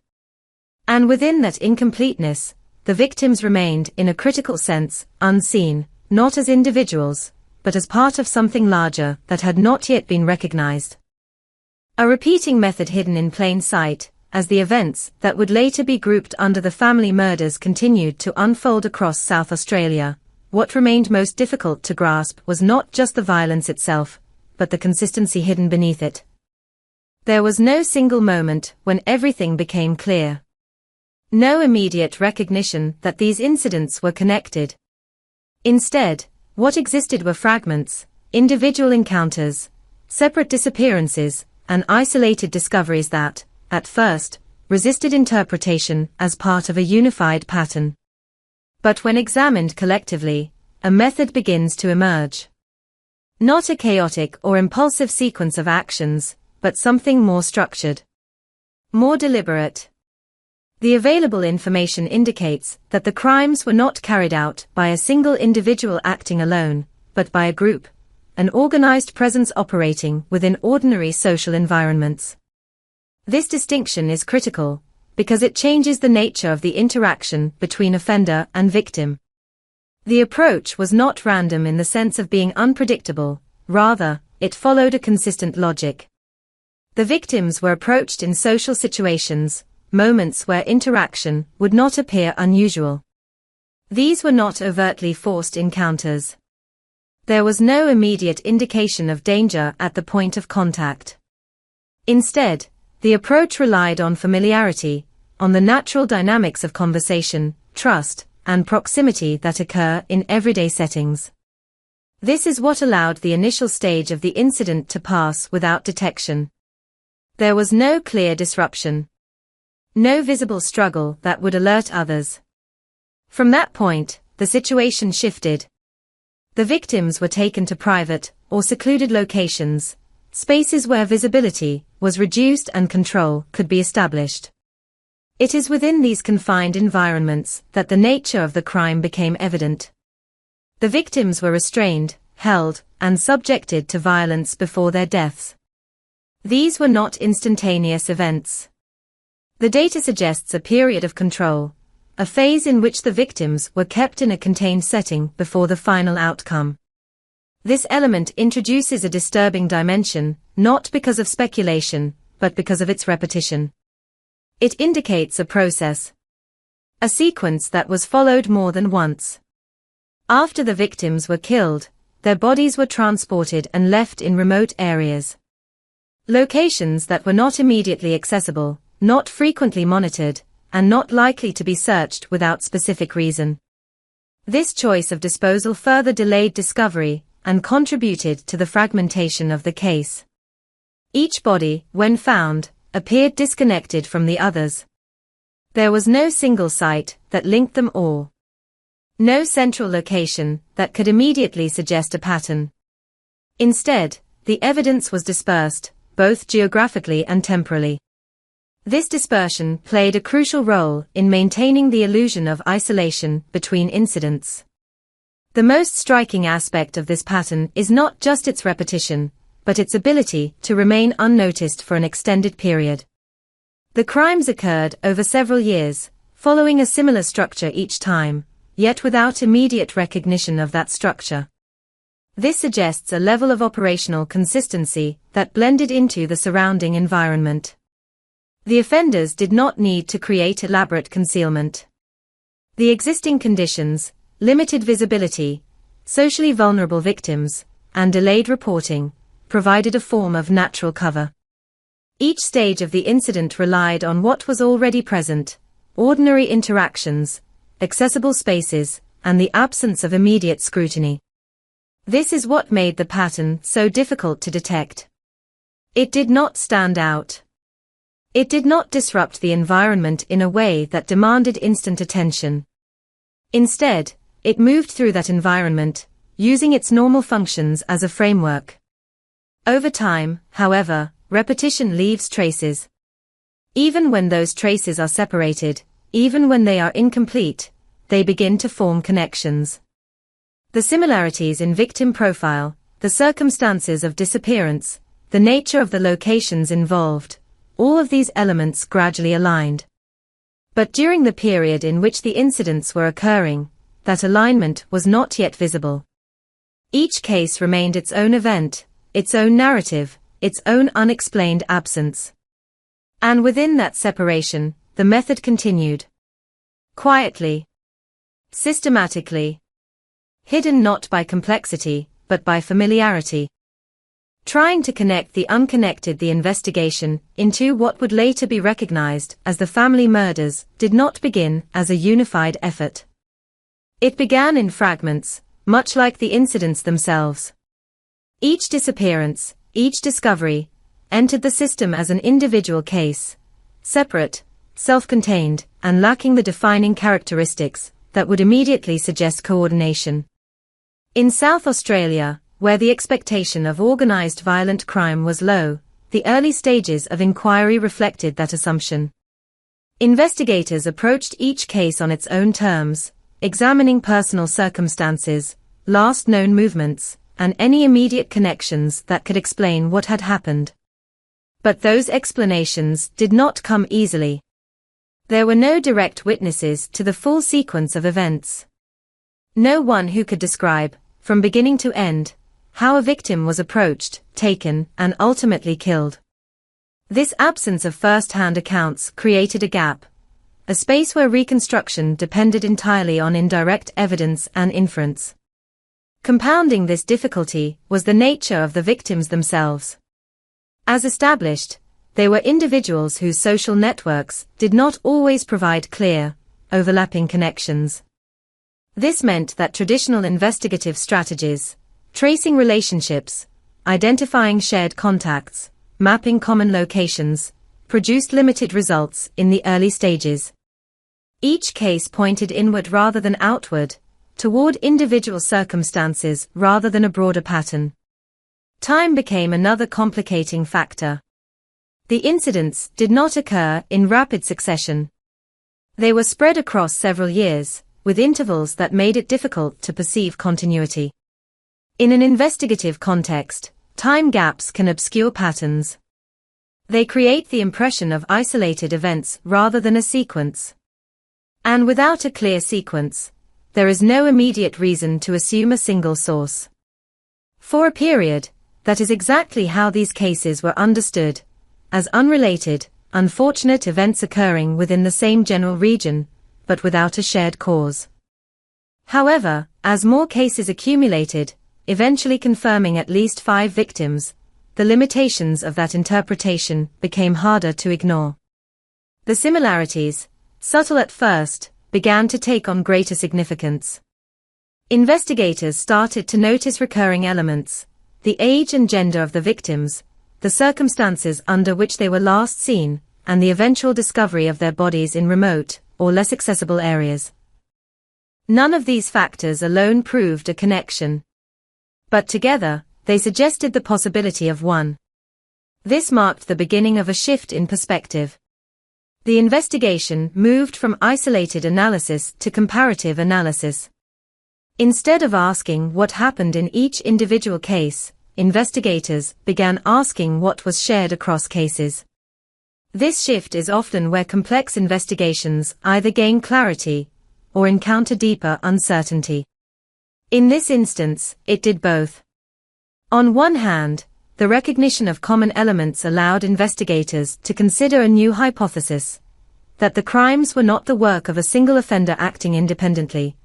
And within that incompleteness, the victims remained, in a critical sense, unseen, not as individuals, but as part of something larger that had not yet been recognized. A repeating method hidden in plain sight, as the events that would later be grouped under the family murders continued to unfold across South Australia. What remained most difficult to grasp was not just the violence itself, but the consistency hidden beneath it. There was no single moment when everything became clear. No immediate recognition that these incidents were connected. Instead, what existed were fragments, individual encounters, separate disappearances, and isolated discoveries that, at first, resisted interpretation as part of a unified pattern. But when examined collectively, a method begins to emerge. Not a chaotic or impulsive sequence of actions, but something more structured. More deliberate. The available information indicates that the crimes were not carried out by a single individual acting alone, but by a group, an organized presence operating within ordinary social environments. This distinction is critical, because it changes the nature of the interaction between offender and victim. The approach was not random in the sense of being unpredictable, rather, it followed a consistent logic. The victims were approached in social situations, moments where interaction would not appear unusual. These were not overtly forced encounters. There was no immediate indication of danger at the point of contact. Instead, the approach relied on familiarity, on the natural dynamics of conversation, trust, and proximity that occur in everyday settings. This is what allowed the initial stage of the incident to pass without detection. There was no clear disruption. No visible struggle that would alert others. From that point, the situation shifted. The victims were taken to private or secluded locations, spaces where visibility was reduced and control could be established. It is within these confined environments that the nature of the crime became evident. The victims were restrained, held, and subjected to violence before their deaths. These were not instantaneous events. The data suggests a period of control, a phase in which the victims were kept in a contained setting before the final outcome. This element introduces a disturbing dimension, not because of speculation, but because of its repetition. It indicates a process, a sequence that was followed more than once. After the victims were killed, their bodies were transported and left in remote areas. Locations that were not immediately accessible, not frequently monitored, and not likely to be searched without specific reason. This choice of disposal further delayed discovery and contributed to the fragmentation of the case. Each body, when found, appeared disconnected from the others. There was no single site that linked them all. No central location that could immediately suggest a pattern. Instead, the evidence was dispersed, both geographically and temporally. This dispersion played a crucial role in maintaining the illusion of isolation between incidents. The most striking aspect of this pattern is not just its repetition, but its ability to remain unnoticed for an extended period. The crimes occurred over several years, following a similar structure each time, yet without immediate recognition of that structure. This suggests a level of operational consistency that blended into the surrounding environment. The offenders did not need to create elaborate concealment. The existing conditions, limited visibility, socially vulnerable victims, and delayed reporting, provided a form of natural cover. Each stage of the incident relied on what was already present: ordinary interactions, accessible spaces, and the absence of immediate scrutiny. This is what made the pattern so difficult to detect. It did not stand out. It did not disrupt the environment in a way that demanded instant attention. Instead, it moved through that environment, using its normal functions as a framework. Over time, however, repetition leaves traces. Even when those traces are separated, even when they are incomplete, they begin to form connections. The similarities in victim profile, the circumstances of disappearance, the nature of the locations involved, all of these elements gradually aligned. But during the period in which the incidents were occurring, that alignment was not yet visible. Each case remained its own event, its own narrative, its own unexplained absence. And within that separation, the method continued. Quietly. Systematically. Hidden not by complexity, but by familiarity. Trying to connect the unconnected. The investigation into what would later be recognized as the family murders did not begin as a unified effort. It began in fragments, much like the incidents themselves. Each disappearance, each discovery, entered the system as an individual case, separate, self-contained, and lacking the defining characteristics that would immediately suggest coordination. In South Australia, where the expectation of organized violent crime was low, the early stages of inquiry reflected that assumption. Investigators approached each case on its own terms, examining personal circumstances, last known movements, and any immediate connections that could explain what had happened. But those explanations did not come easily. There were no direct witnesses to the full sequence of events. No one who could describe, from beginning to end, how a victim was approached, taken, and ultimately killed. This absence of first-hand accounts created a gap, a space where reconstruction depended entirely on indirect evidence and inference. Compounding this difficulty was the nature of the victims themselves. As established, they were individuals whose social networks did not always provide clear, overlapping connections. This meant that traditional investigative strategies, tracing relationships, identifying shared contacts, mapping common locations, produced limited results in the early stages. Each case pointed inward rather than outward, toward individual circumstances rather than a broader pattern. Time became another complicating factor. The incidents did not occur in rapid succession. They were spread across several years, with intervals that made it difficult to perceive continuity. In an investigative context, time gaps can obscure patterns. They create the impression of isolated events rather than a sequence. And without a clear sequence, there is no immediate reason to assume a single source. For a period, that is exactly how these cases were understood, as unrelated, unfortunate events occurring within the same general region, but without a shared cause. However, as more cases accumulated, eventually confirming at least 5 victims, the limitations of that interpretation became harder to ignore. The similarities, subtle at first, began to take on greater significance. Investigators started to notice recurring elements: the age and gender of the victims, the circumstances under which they were last seen, and the eventual discovery of their bodies in remote, or less accessible areas. None of these factors alone proved a connection. But together, they suggested the possibility of one. This marked the beginning of a shift in perspective. The investigation moved from isolated analysis to comparative analysis. Instead of asking what happened in each individual case, investigators began asking what was shared across cases. This shift is often where complex investigations either gain clarity or encounter deeper uncertainty. In this instance, it did both. On one hand, the recognition of common elements allowed investigators to consider a new hypothesis: that the crimes were not the work of a single offender acting independently,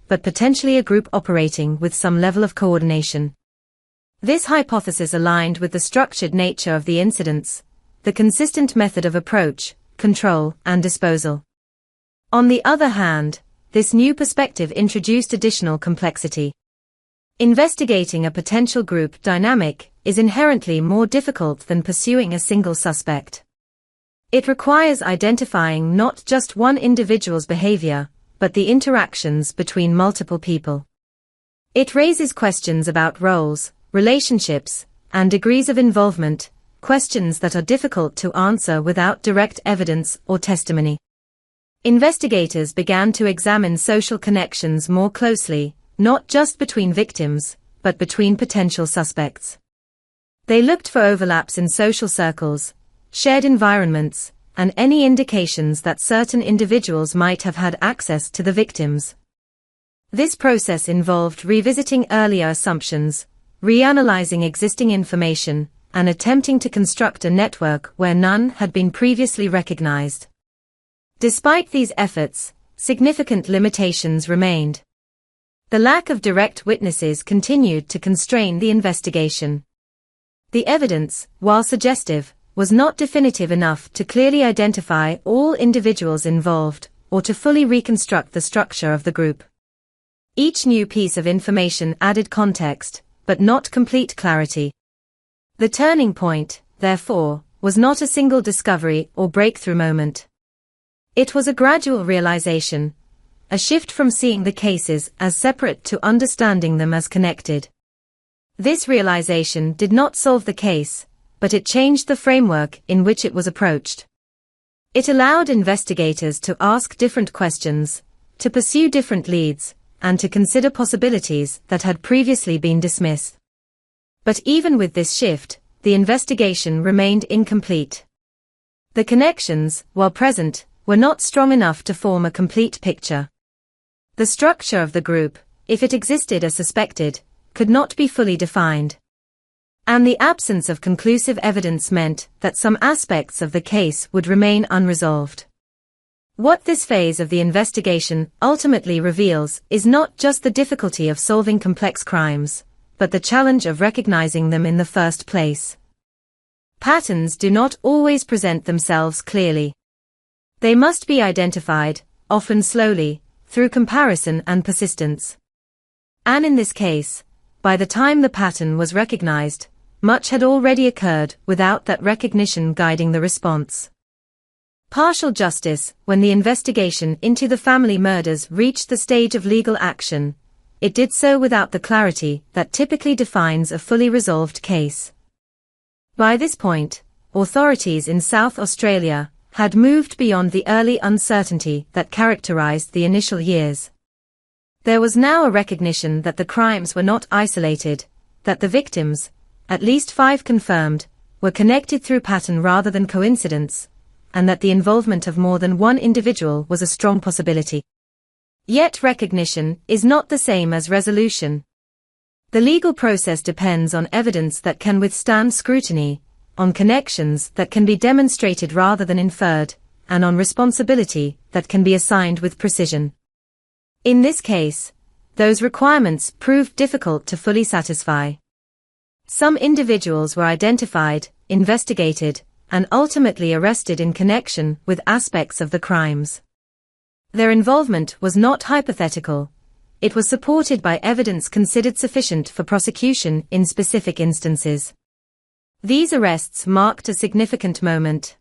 but potentially a group operating with some level of coordination. This hypothesis aligned with the structured nature of the incidents, the consistent method of approach, control, and disposal. On the other hand, this new perspective introduced additional complexity. Investigating a potential group dynamic is inherently more difficult than pursuing a single suspect. It requires identifying not just one individual's behavior, but the interactions between multiple people. It raises questions about roles, relationships, and degrees of involvement, questions that are difficult to answer without direct evidence or testimony. Investigators began to examine social connections more closely, not just between victims, but between potential suspects. They looked for overlaps in social circles, shared environments, and any indications that certain individuals might have had access to the victims. This process involved revisiting earlier assumptions, reanalyzing existing information, and attempting to construct a network where none had been previously recognized. Despite these efforts, significant limitations remained. The lack of direct witnesses continued to constrain the investigation. The evidence, while suggestive, was not definitive enough to clearly identify all individuals involved, or to fully reconstruct the structure of the group. Each new piece of information added context, but not complete clarity. The turning point, therefore, was not a single discovery or breakthrough moment. It was a gradual realization, a shift from seeing the cases as separate to understanding them as connected. This realization did not solve the case, but it changed the framework in which it was approached. It allowed investigators to ask different questions, to pursue different leads, and to consider possibilities that had previously been dismissed. But even with this shift, the investigation remained incomplete. The connections, while present, were not strong enough to form a complete picture. The structure of the group, if it existed as suspected, could not be fully defined. And the absence of conclusive evidence meant that some aspects of the case would remain unresolved. What this phase of the investigation ultimately reveals is not just the difficulty of solving complex crimes, but the challenge of recognizing them in the first place. Patterns do not always present themselves clearly. They must be identified, often slowly, through comparison and persistence. And in this case, by the time the pattern was recognized, much had already occurred without that recognition guiding the response. Partial justice. When the investigation into the family murders reached the stage of legal action, it did so without the clarity that typically defines a fully resolved case. By this point, authorities in South Australia had moved beyond the early uncertainty that characterized the initial years. There was now a recognition that the crimes were not isolated, that the victims, at least 5 confirmed, were connected through pattern rather than coincidence, and that the involvement of more than one individual was a strong possibility. Yet recognition is not the same as resolution. The legal process depends on evidence that can withstand scrutiny, on connections that can be demonstrated rather than inferred, and on responsibility that can be assigned with precision. In this case, those requirements proved difficult to fully satisfy. Some individuals were identified, investigated, and ultimately arrested in connection with aspects of the crimes. Their involvement was not hypothetical. It was supported by evidence considered sufficient for prosecution in specific instances. These arrests marked a significant moment.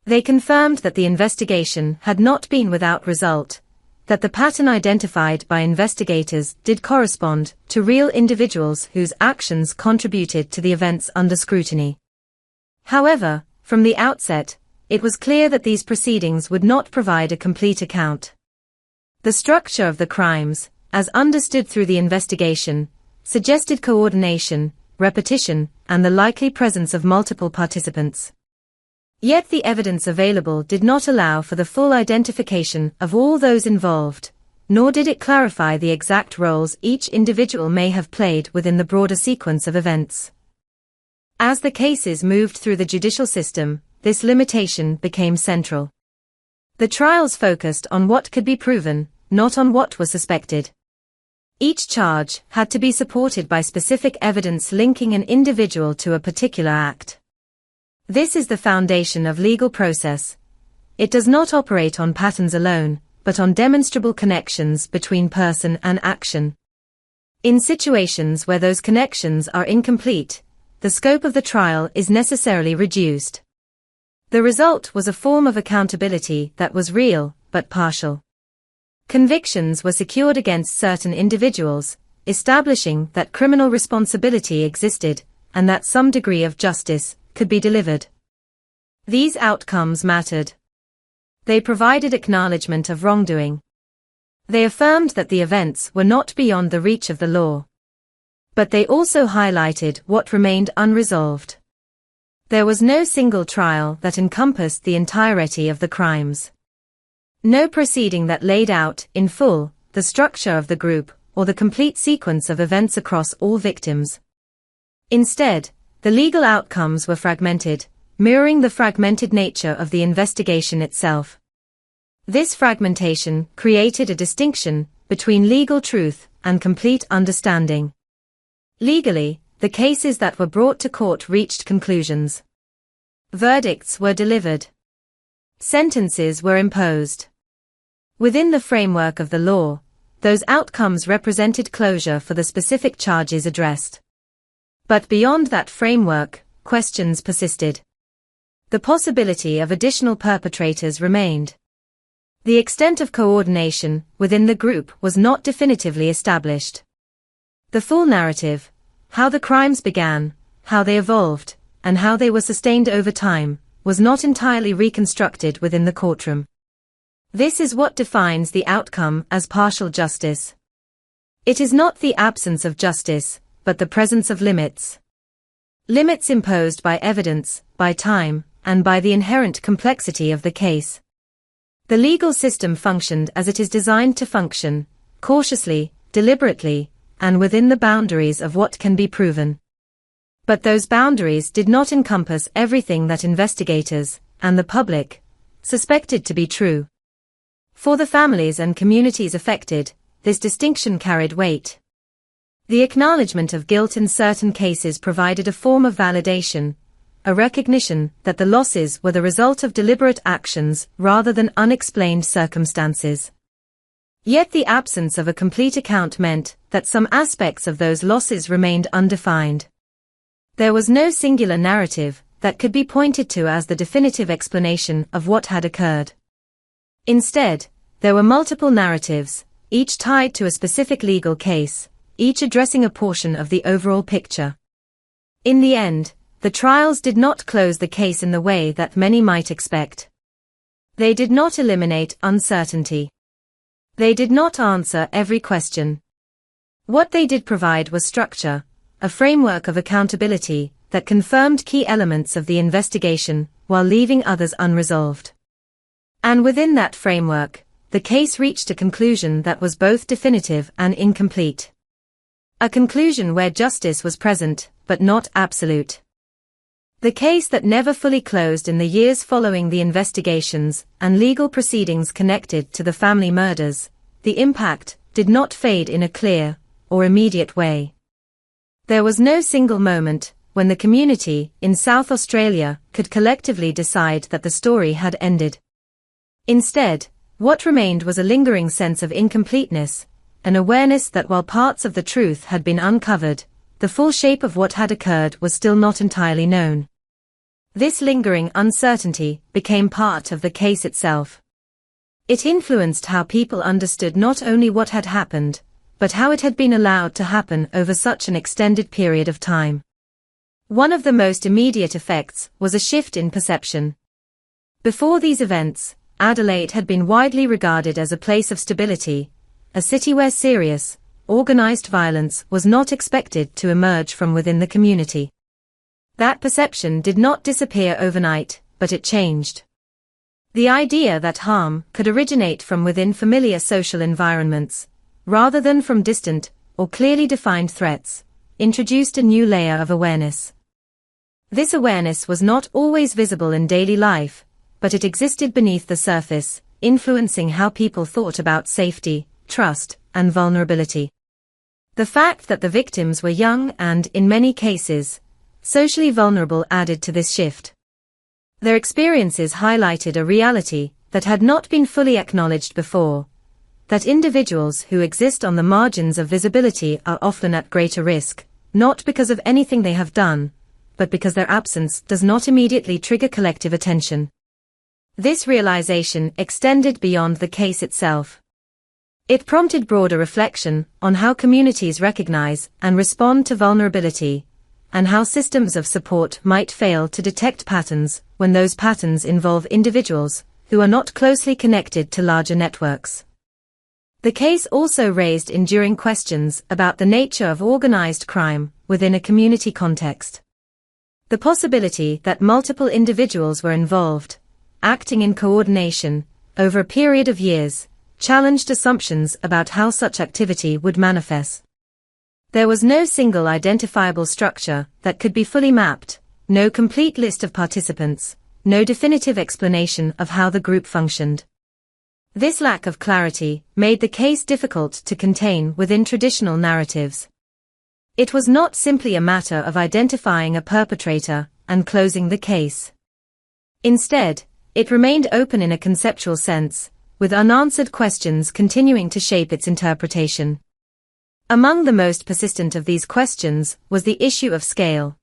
They confirmed that the investigation had not been without result, that the pattern identified by investigators did correspond to real individuals whose actions contributed to the events under scrutiny. However, from the outset, it was clear that these proceedings would not provide a complete account. The structure of the crimes, as understood through the investigation, suggested coordination, repetition, and the likely presence of multiple participants. Yet the evidence available did not allow for the full identification of all those involved, nor did it clarify the exact roles each individual may have played within the broader sequence of events. As the cases moved through the judicial system, this limitation became central. The trials focused on what could be proven, not on what was suspected. Each charge had to be supported by specific evidence linking an individual to a particular act. This is the foundation of legal process. It does not operate on patterns alone, but on demonstrable connections between person and action. In situations where those connections are incomplete, the scope of the trial is necessarily reduced. The result was a form of accountability that was real, but partial. Convictions were secured against certain individuals, establishing that criminal responsibility existed, and that some degree of justice could be delivered. These outcomes mattered. They provided acknowledgement of wrongdoing. They affirmed that the events were not beyond the reach of the law. But they also highlighted what remained unresolved. There was no single trial that encompassed the entirety of the crimes. No proceeding that laid out, in full, the structure of the group, or the complete sequence of events across all victims. Instead, the legal outcomes were fragmented, mirroring the fragmented nature of the investigation itself. This fragmentation created a distinction between legal truth and complete understanding. Legally, the cases that were brought to court reached conclusions. Verdicts were delivered. Sentences were imposed. Within the framework of the law, those outcomes represented closure for the specific charges addressed. But beyond that framework, questions persisted. The possibility of additional perpetrators remained. The extent of coordination within the group was not definitively established. The full narrative, how the crimes began, how they evolved, and how they were sustained over time, was not entirely reconstructed within the courtroom. This is what defines the outcome as partial justice. It is not the absence of justice, but the presence of limits. Limits imposed by evidence, by time, and by the inherent complexity of the case. The legal system functioned as it is designed to function, cautiously, deliberately, and within the boundaries of what can be proven. But those boundaries did not encompass everything that investigators, and the public, suspected to be true. For the families and communities affected, this distinction carried weight. The acknowledgement of guilt in certain cases provided a form of validation, a recognition that the losses were the result of deliberate actions rather than unexplained circumstances. Yet the absence of a complete account meant that some aspects of those losses remained undefined. There was no singular narrative that could be pointed to as the definitive explanation of what had occurred. Instead, there were multiple narratives, each tied to a specific legal case, each addressing a portion of the overall picture. In the end, the trials did not close the case in the way that many might expect. They did not eliminate uncertainty. They did not answer every question. What they did provide was structure, a framework of accountability that confirmed key elements of the investigation while leaving others unresolved. And within that framework, the case reached a conclusion that was both definitive and incomplete. A conclusion where justice was present, but not absolute. The case that never fully closed in the years following the investigations and legal proceedings connected to the family murders, the impact did not fade in a clear or immediate way. There was no single moment when the community in South Australia could collectively decide that the story had ended. Instead, what remained was a lingering sense of incompleteness, an awareness that while parts of the truth had been uncovered, the full shape of what had occurred was still not entirely known. This lingering uncertainty became part of the case itself. It influenced how people understood not only what had happened, but how it had been allowed to happen over such an extended period of time. One of the most immediate effects was a shift in perception. Before these events, Adelaide had been widely regarded as a place of stability, a city where serious, organized violence was not expected to emerge from within the community. That perception did not disappear overnight, but it changed. The idea that harm could originate from within familiar social environments, rather than from distant or clearly defined threats, introduced a new layer of awareness. This awareness was not always visible in daily life, but it existed beneath the surface, influencing how people thought about safety, trust, and vulnerability. The fact that the victims were young and, in many cases, socially vulnerable added to this shift. Their experiences highlighted a reality that had not been fully acknowledged before, that individuals who exist on the margins of visibility are often at greater risk, not because of anything they have done, but because their absence does not immediately trigger collective attention. This realization extended beyond the case itself. It prompted broader reflection on how communities recognize and respond to vulnerability, and how systems of support might fail to detect patterns when those patterns involve individuals who are not closely connected to larger networks. The case also raised enduring questions about the nature of organized crime within a community context. The possibility that multiple individuals were involved, acting in coordination, over a period of years, challenged assumptions about how such activity would manifest. There was no single identifiable structure that could be fully mapped, no complete list of participants, no definitive explanation of how the group functioned. This lack of clarity made the case difficult to contain within traditional narratives. It was not simply a matter of identifying a perpetrator and closing the case. Instead, it remained open in a conceptual sense, with unanswered questions continuing to shape its interpretation. Among the most persistent of these questions was the issue of scale.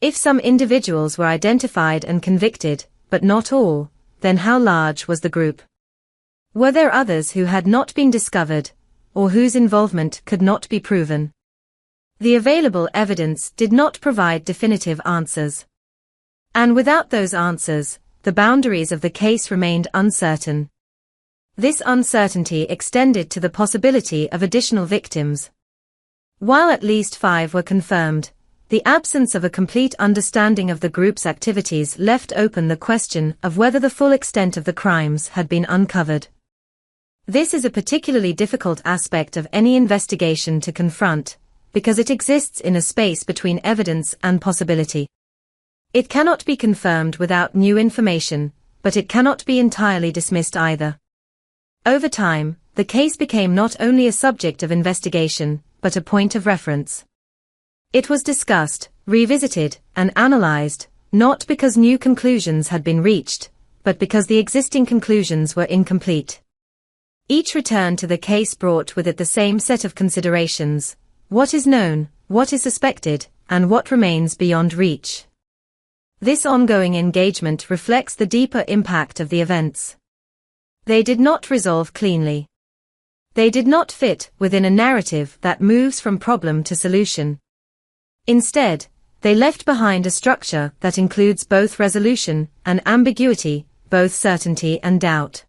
If some individuals were identified and convicted, but not all, then how large was the group? Were there others who had not been discovered, or whose involvement could not be proven? The available evidence did not provide definitive answers. And without those answers, the boundaries of the case remained uncertain. This uncertainty extended to the possibility of additional victims. While at least 5 were confirmed, the absence of a complete understanding of the group's activities left open the question of whether the full extent of the crimes had been uncovered. This is a particularly difficult aspect of any investigation to confront, because it exists in a space between evidence and possibility. It cannot be confirmed without new information, but it cannot be entirely dismissed either. Over time, the case became not only a subject of investigation, but a point of reference. It was discussed, revisited, and analyzed, not because new conclusions had been reached, but because the existing conclusions were incomplete. Each return to the case brought with it the same set of considerations: what is known, what is suspected, and what remains beyond reach. This ongoing engagement reflects the deeper impact of the events. They did not resolve cleanly. They did not fit within a narrative that moves from problem to solution. Instead, they left behind a structure that includes both resolution and ambiguity, both certainty and doubt.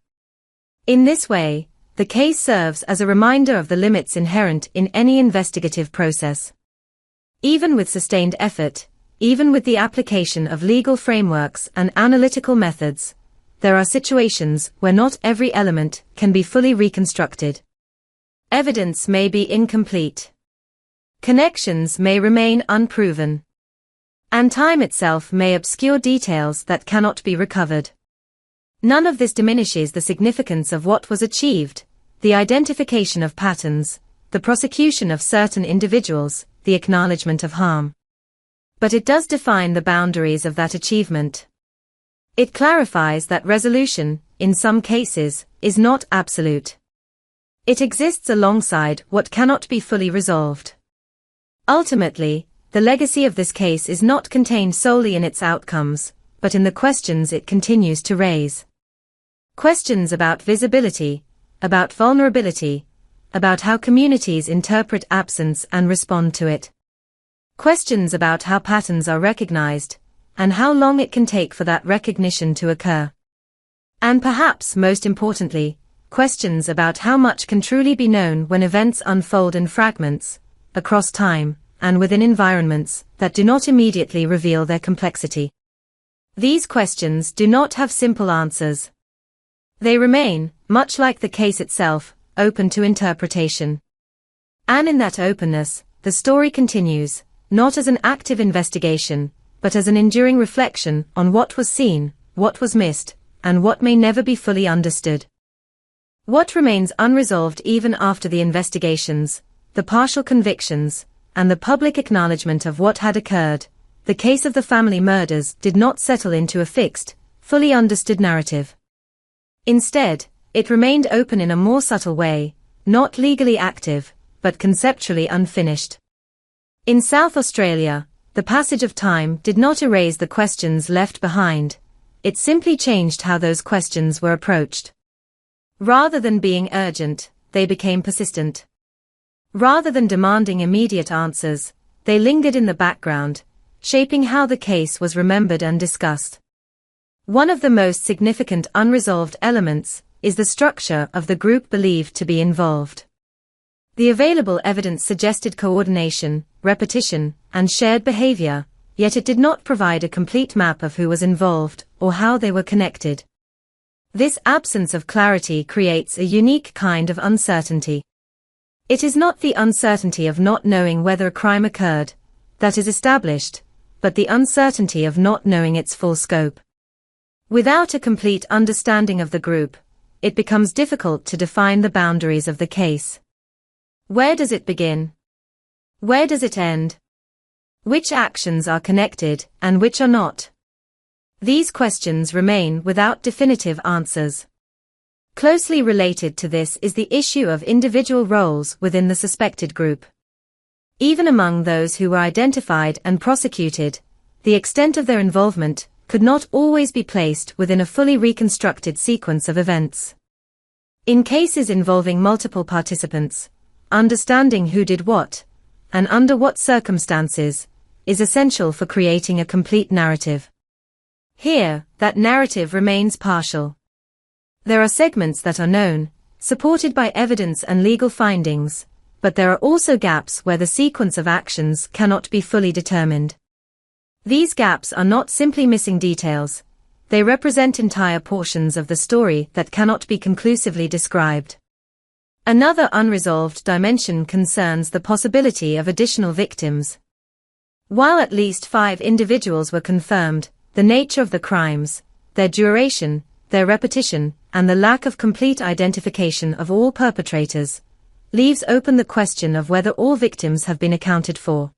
In this way, the case serves as a reminder of the limits inherent in any investigative process. Even with sustained effort, even with the application of legal frameworks and analytical methods, there are situations where not every element can be fully reconstructed. Evidence may be incomplete. Connections may remain unproven. And time itself may obscure details that cannot be recovered. None of this diminishes the significance of what was achieved, the identification of patterns, the prosecution of certain individuals, the acknowledgement of harm. But it does define the boundaries of that achievement. It clarifies that resolution, in some cases, is not absolute. It exists alongside what cannot be fully resolved. Ultimately, the legacy of this case is not contained solely in its outcomes, but in the questions it continues to raise. Questions about visibility, about vulnerability, about how communities interpret absence and respond to it. Questions about how patterns are recognized, and how long it can take for that recognition to occur. And perhaps most importantly, questions about how much can truly be known when events unfold in fragments, across time, and within environments that do not immediately reveal their complexity. These questions do not have simple answers. They remain, much like the case itself, open to interpretation. And in that openness, the story continues, not as an active investigation, but as an enduring reflection on what was seen, what was missed, and what may never be fully understood. What remains unresolved even after the investigations, the partial convictions, and the public acknowledgement of what had occurred, the case of the family murders did not settle into a fixed, fully understood narrative. Instead, it remained open in a more subtle way, not legally active, but conceptually unfinished. In South Australia, the passage of time did not erase the questions left behind, it simply changed how those questions were approached. Rather than being urgent, they became persistent. Rather than demanding immediate answers, they lingered in the background, shaping how the case was remembered and discussed. One of the most significant unresolved elements is the structure of the group believed to be involved. The available evidence suggested coordination, repetition, and shared behavior, yet it did not provide a complete map of who was involved or how they were connected. This absence of clarity creates a unique kind of uncertainty. It is not the uncertainty of not knowing whether a crime occurred that is established, but the uncertainty of not knowing its full scope. Without a complete understanding of the group, it becomes difficult to define the boundaries of the case. Where does it begin? Where does it end? Which actions are connected and which are not? These questions remain without definitive answers. Closely related to this is the issue of individual roles within the suspected group. Even among those who were identified and prosecuted, the extent of their involvement could not always be placed within a fully reconstructed sequence of events. In cases involving multiple participants, understanding who did what, and under what circumstances, is essential for creating a complete narrative. Here, that narrative remains partial. There are segments that are known, supported by evidence and legal findings, but there are also gaps where the sequence of actions cannot be fully determined. These gaps are not simply missing details, they represent entire portions of the story that cannot be conclusively described. Another unresolved dimension concerns the possibility of additional victims. While at least 5 individuals were confirmed, the nature of the crimes, their duration, their repetition, and the lack of complete identification of all perpetrators, leaves open the question of whether all victims have been accounted for.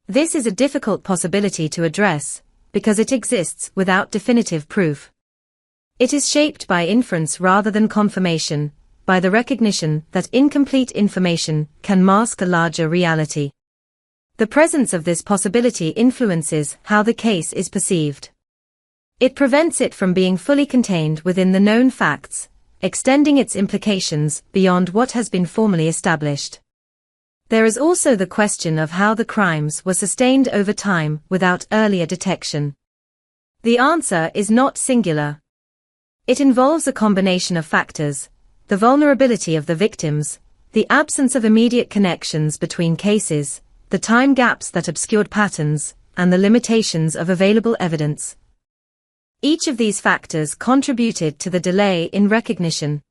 This is a difficult possibility to address, because it exists without definitive proof. It is shaped by inference rather than confirmation, by the recognition that incomplete information can mask a larger reality. The presence of this possibility influences how the case is perceived. It prevents it from being fully contained within the known facts, extending its implications beyond what has been formally established. There is also the question of how the crimes were sustained over time without earlier detection. The answer is not singular. It involves a combination of factors: the vulnerability of the victims, the absence of immediate connections between cases, the time gaps that obscured patterns, and the limitations of available evidence. Each of these factors contributed to the delay in recognition.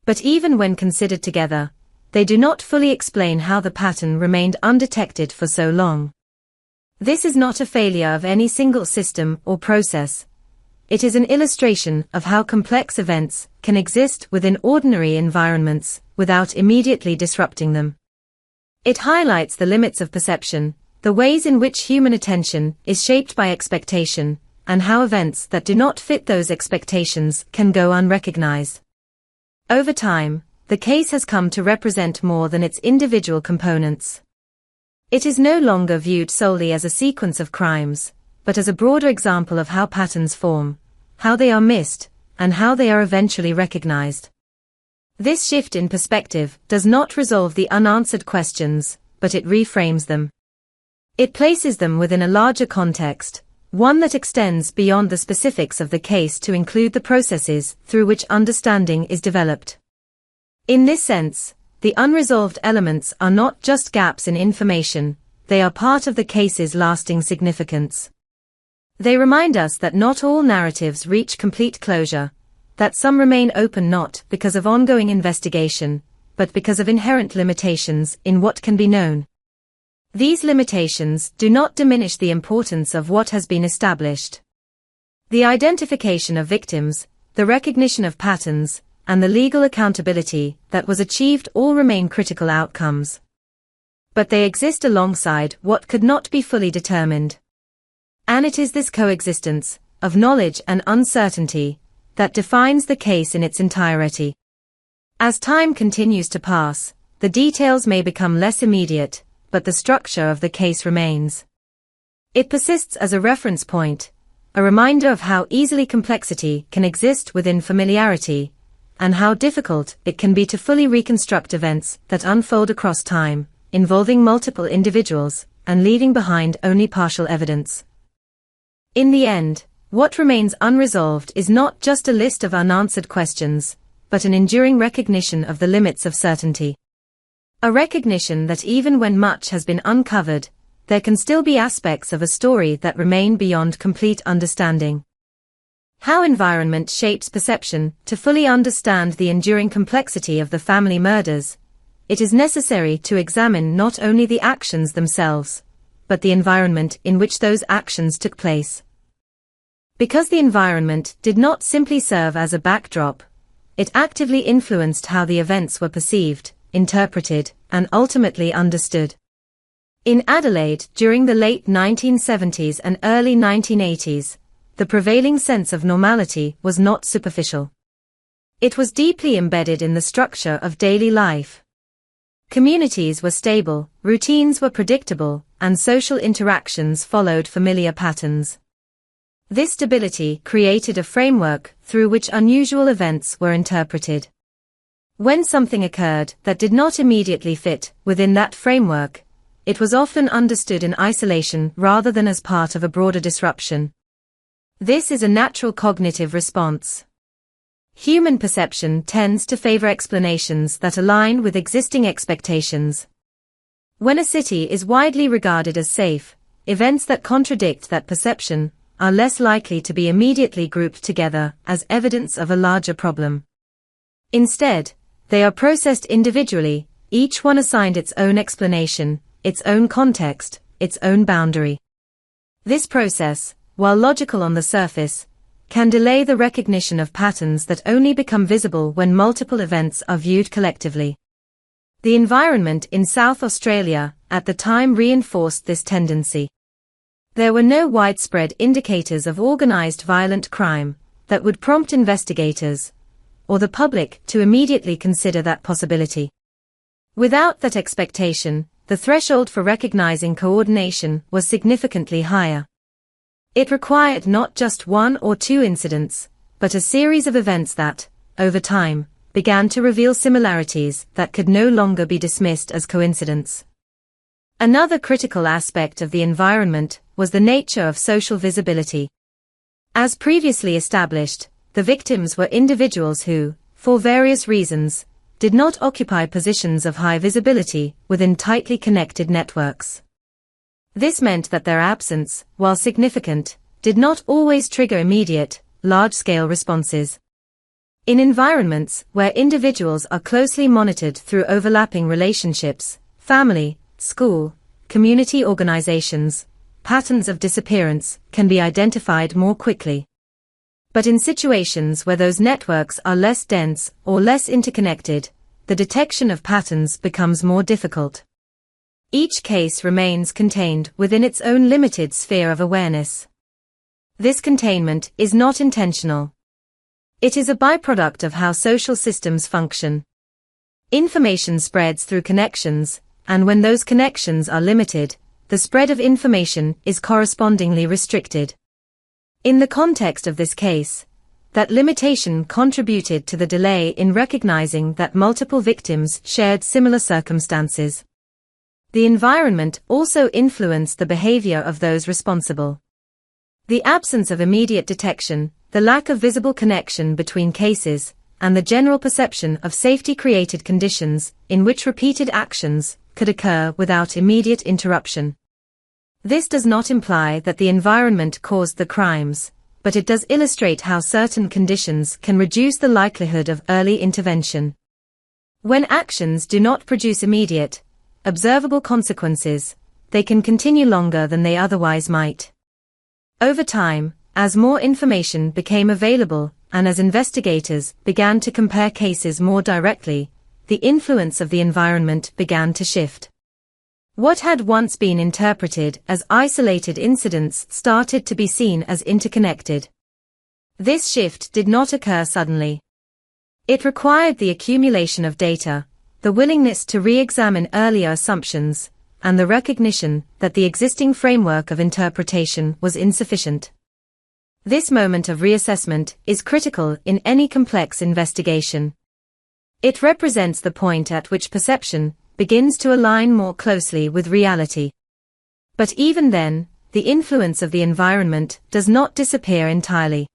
But even when considered together, they do not fully explain how the pattern remained undetected for so long. This is not a failure of any single system or process. It is an illustration of how complex events can exist within ordinary environments without immediately disrupting them. It highlights the limits of perception, the ways in which human attention is shaped by expectation, and how events that do not fit those expectations can go unrecognized. Over time, the case has come to represent more than its individual components. It is no longer viewed solely as a sequence of crimes, but as a broader example of how patterns form, how they are missed, and how they are eventually recognized. This shift in perspective does not resolve the unanswered questions, but it reframes them. It places them within a larger context, one that extends beyond the specifics of the case to include the processes through which understanding is developed. In this sense, the unresolved elements are not just gaps in information, they are part of the case's lasting significance. They remind us that not all narratives reach complete closure, that some remain open not because of ongoing investigation, but because of inherent limitations in what can be known. These limitations do not diminish the importance of what has been established. The identification of victims, the recognition of patterns, and the legal accountability that was achieved all remain critical outcomes. But they exist alongside what could not be fully determined. And it is this coexistence of knowledge and uncertainty that defines the case in its entirety. As time continues to pass, the details may become less immediate, but the structure of the case remains. It persists as a reference point, a reminder of how easily complexity can exist within familiarity, and how difficult it can be to fully reconstruct events that unfold across time, involving multiple individuals, and leaving behind only partial evidence. In the end, what remains unresolved is not just a list of unanswered questions, but an enduring recognition of the limits of certainty. A recognition that even when much has been uncovered, there can still be aspects of a story that remain beyond complete understanding. How environment shapes perception. To fully understand the enduring complexity of the family murders, it is necessary to examine not only the actions themselves, but the environment in which those actions took place. Because the environment did not simply serve as a backdrop, it actively influenced how the events were perceived, interpreted, and ultimately understood. In Adelaide during the late 1970s and early 1980s, the prevailing sense of normality was not superficial. It was deeply embedded in the structure of daily life. Communities were stable, routines were predictable, and social interactions followed familiar patterns. This stability created a framework through which unusual events were interpreted. When something occurred that did not immediately fit within that framework, it was often understood in isolation rather than as part of a broader disruption. This is a natural cognitive response. Human perception tends to favor explanations that align with existing expectations. When a city is widely regarded as safe, events that contradict that perception are less likely to be immediately grouped together as evidence of a larger problem. Instead, they are processed individually, each one assigned its own explanation, its own context, its own boundary. This process, while logical on the surface, can delay the recognition of patterns that only become visible when multiple events are viewed collectively. The environment in South Australia at the time reinforced this tendency. There were no widespread indicators of organized violent crime that would prompt investigators or the public to immediately consider that possibility. Without that expectation, the threshold for recognizing coordination was significantly higher. It required not just one or two incidents, but a series of events that, over time, began to reveal similarities that could no longer be dismissed as coincidence. Another critical aspect of the environment was the nature of social visibility. As previously established, the victims were individuals who, for various reasons, did not occupy positions of high visibility within tightly connected networks. This meant that their absence, while significant, did not always trigger immediate, large-scale responses. In environments where individuals are closely monitored through overlapping relationships, family, school, community organizations, patterns of disappearance can be identified more quickly. But in situations where those networks are less dense or less interconnected, the detection of patterns becomes more difficult. Each case remains contained within its own limited sphere of awareness. This containment is not intentional. It is a byproduct of how social systems function. Information spreads through connections, and when those connections are limited, the spread of information is correspondingly restricted. In the context of this case, that limitation contributed to the delay in recognizing that multiple victims shared similar circumstances. The environment also influenced the behavior of those responsible. The absence of immediate detection, the lack of visible connection between cases, and the general perception of safety created conditions in which repeated actions could occur without immediate interruption. This does not imply that the environment caused the crimes, but it does illustrate how certain conditions can reduce the likelihood of early intervention. When actions do not produce immediate, observable consequences, they can continue longer than they otherwise might. Over time, as more information became available, and as investigators began to compare cases more directly, the influence of the environment began to shift. What had once been interpreted as isolated incidents started to be seen as interconnected. This shift did not occur suddenly. It required the accumulation of data, the willingness to re-examine earlier assumptions, and the recognition that the existing framework of interpretation was insufficient. This moment of reassessment is critical in any complex investigation. It represents the point at which perception begins to align more closely with reality. But even then, the influence of the environment does not disappear entirely.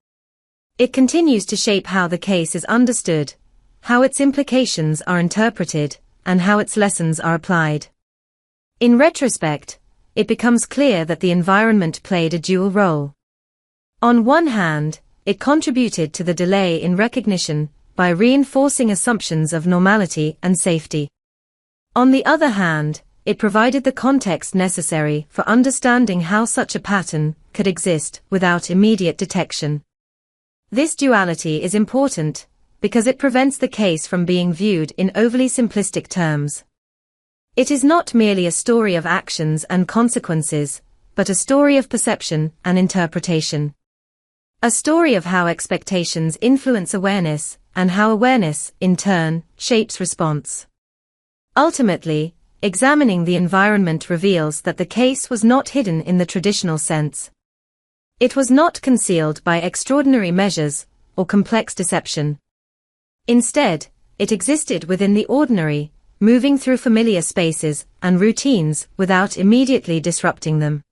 It continues to shape how the case is understood, how its implications are interpreted, and how its lessons are applied. In retrospect, it becomes clear that the environment played a dual role. On one hand, it contributed to the delay in recognition by reinforcing assumptions of normality and safety. On the other hand, it provided the context necessary for understanding how such a pattern could exist without immediate detection. This duality is important because it prevents the case from being viewed in overly simplistic terms. It is not merely a story of actions and consequences, but a story of perception and interpretation. A story of how expectations influence awareness, and how awareness, in turn, shapes response. Ultimately, examining the environment reveals that the case was not hidden in the traditional sense. It was not concealed by extraordinary measures or complex deception. Instead, it existed within the ordinary, moving through familiar spaces and routines without immediately disrupting them.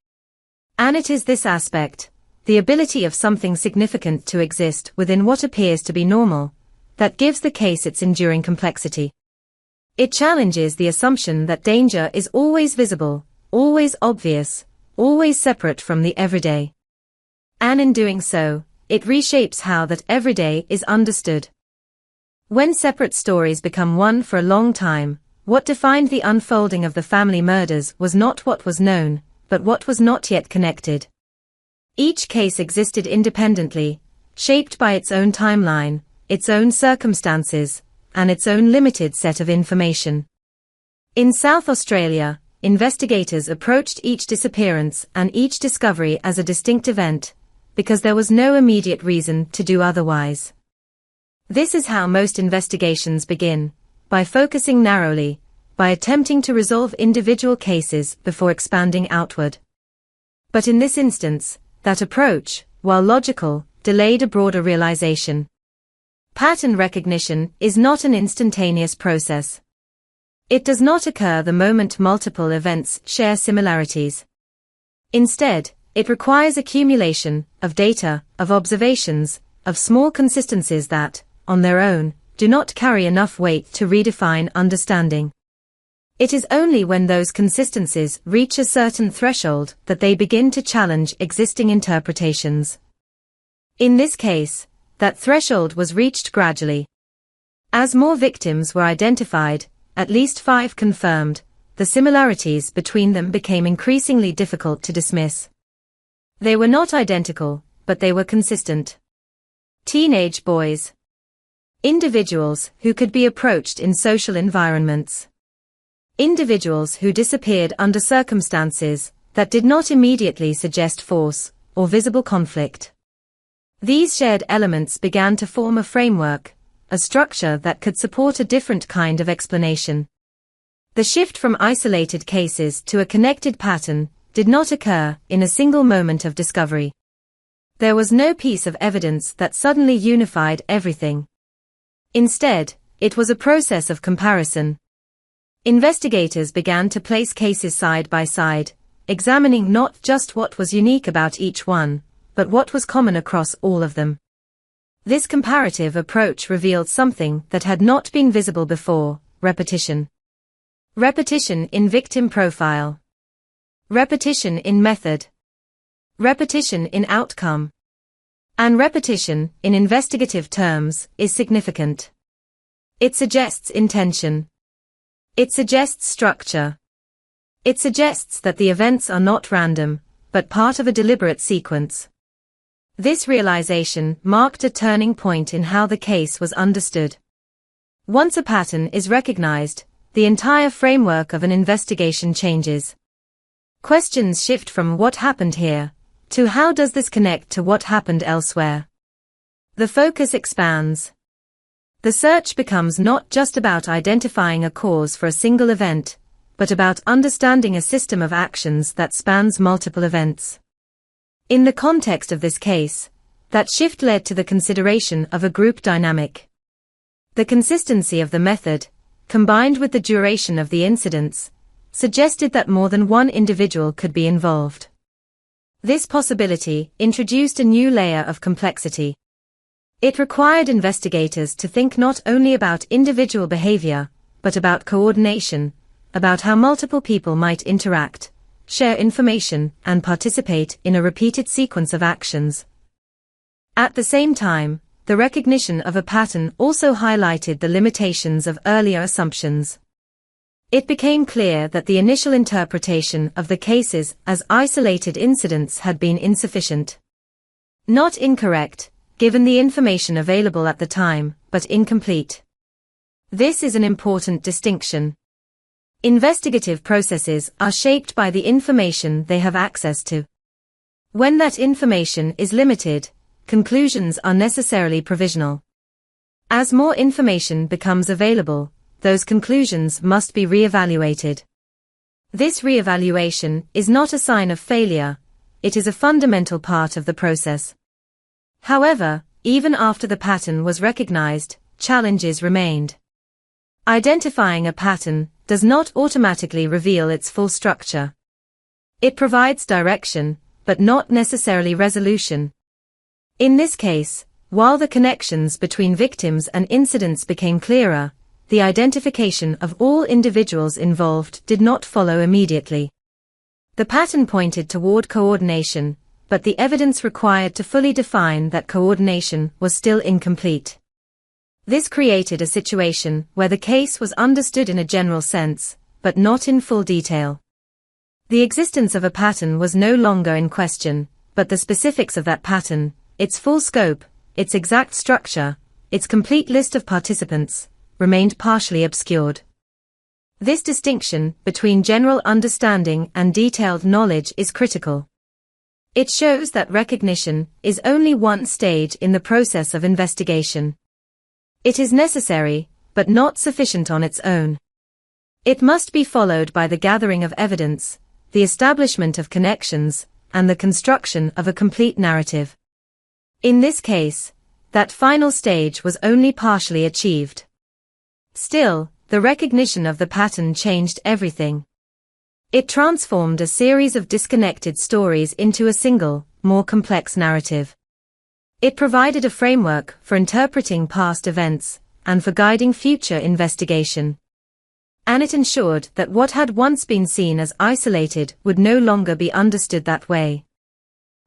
And it is this aspect, the ability of something significant to exist within what appears to be normal, that gives the case its enduring complexity. It challenges the assumption that danger is always visible, always obvious, always separate from the everyday. And in doing so, it reshapes how that everyday is understood. When separate stories become one for a long time, what defined the unfolding of the family murders was not what was known, but what was not yet connected. Each case existed independently, shaped by its own timeline, its own circumstances, and its own limited set of information. In South Australia, investigators approached each disappearance and each discovery as a distinct event, because there was no immediate reason to do otherwise. This is how most investigations begin, by focusing narrowly, by attempting to resolve individual cases before expanding outward. But in this instance, that approach, while logical, delayed a broader realization. Pattern recognition is not an instantaneous process. It does not occur the moment multiple events share similarities. Instead, it requires accumulation of data, of observations, of small consistencies that, on their own, do not carry enough weight to redefine understanding. It is only when those consistencies reach a certain threshold that they begin to challenge existing interpretations. In this case, that threshold was reached gradually. As more victims were identified, at least 5 confirmed, the similarities between them became increasingly difficult to dismiss. They were not identical, but they were consistent. Teenage boys. Individuals who could be approached in social environments. Individuals who disappeared under circumstances that did not immediately suggest force or visible conflict. These shared elements began to form a framework, a structure that could support a different kind of explanation. The shift from isolated cases to a connected pattern did not occur in a single moment of discovery. There was no piece of evidence that suddenly unified everything. Instead, it was a process of comparison. Investigators began to place cases side by side, examining not just what was unique about each one, but what was common across all of them. This comparative approach revealed something that had not been visible before: repetition. Repetition in victim profile. Repetition in method. Repetition in outcome. And repetition, in investigative terms, is significant. It suggests intention. It suggests structure. It suggests that the events are not random, but part of a deliberate sequence. This realization marked a turning point in how the case was understood. Once a pattern is recognized, the entire framework of an investigation changes. Questions shift from what happened here to how does this connect to what happened elsewhere. The focus expands. The search becomes not just about identifying a cause for a single event, but about understanding a system of actions that spans multiple events. In the context of this case, that shift led to the consideration of a group dynamic. The consistency of the method, combined with the duration of the incidents, suggested that more than one individual could be involved. This possibility introduced a new layer of complexity. It required investigators to think not only about individual behavior, but about coordination, about how multiple people might interact, share information, and participate in a repeated sequence of actions. At the same time, the recognition of a pattern also highlighted the limitations of earlier assumptions. It became clear that the initial interpretation of the cases as isolated incidents had been insufficient. Not incorrect, given the information available at the time, but incomplete. This is an important distinction. Investigative processes are shaped by the information they have access to. When that information is limited, conclusions are necessarily provisional. As more information becomes available, those conclusions must be re-evaluated. This re-evaluation is not a sign of failure, it is a fundamental part of the process. However, even after the pattern was recognized, challenges remained. Identifying a pattern does not automatically reveal its full structure. It provides direction, but not necessarily resolution. In this case, while the connections between victims and incidents became clearer, the identification of all individuals involved did not follow immediately. The pattern pointed toward coordination, but the evidence required to fully define that coordination was still incomplete. This created a situation where the case was understood in a general sense, but not in full detail. The existence of a pattern was no longer in question, but the specifics of that pattern, its full scope, its exact structure, its complete list of participants, remained partially obscured. This distinction between general understanding and detailed knowledge is critical. It shows that recognition is only one stage in the process of investigation. It is necessary, but not sufficient on its own. It must be followed by the gathering of evidence, the establishment of connections, and the construction of a complete narrative. In this case, that final stage was only partially achieved. Still, the recognition of the pattern changed everything. It transformed a series of disconnected stories into a single, more complex narrative. It provided a framework for interpreting past events and for guiding future investigation. And it ensured that what had once been seen as isolated would no longer be understood that way.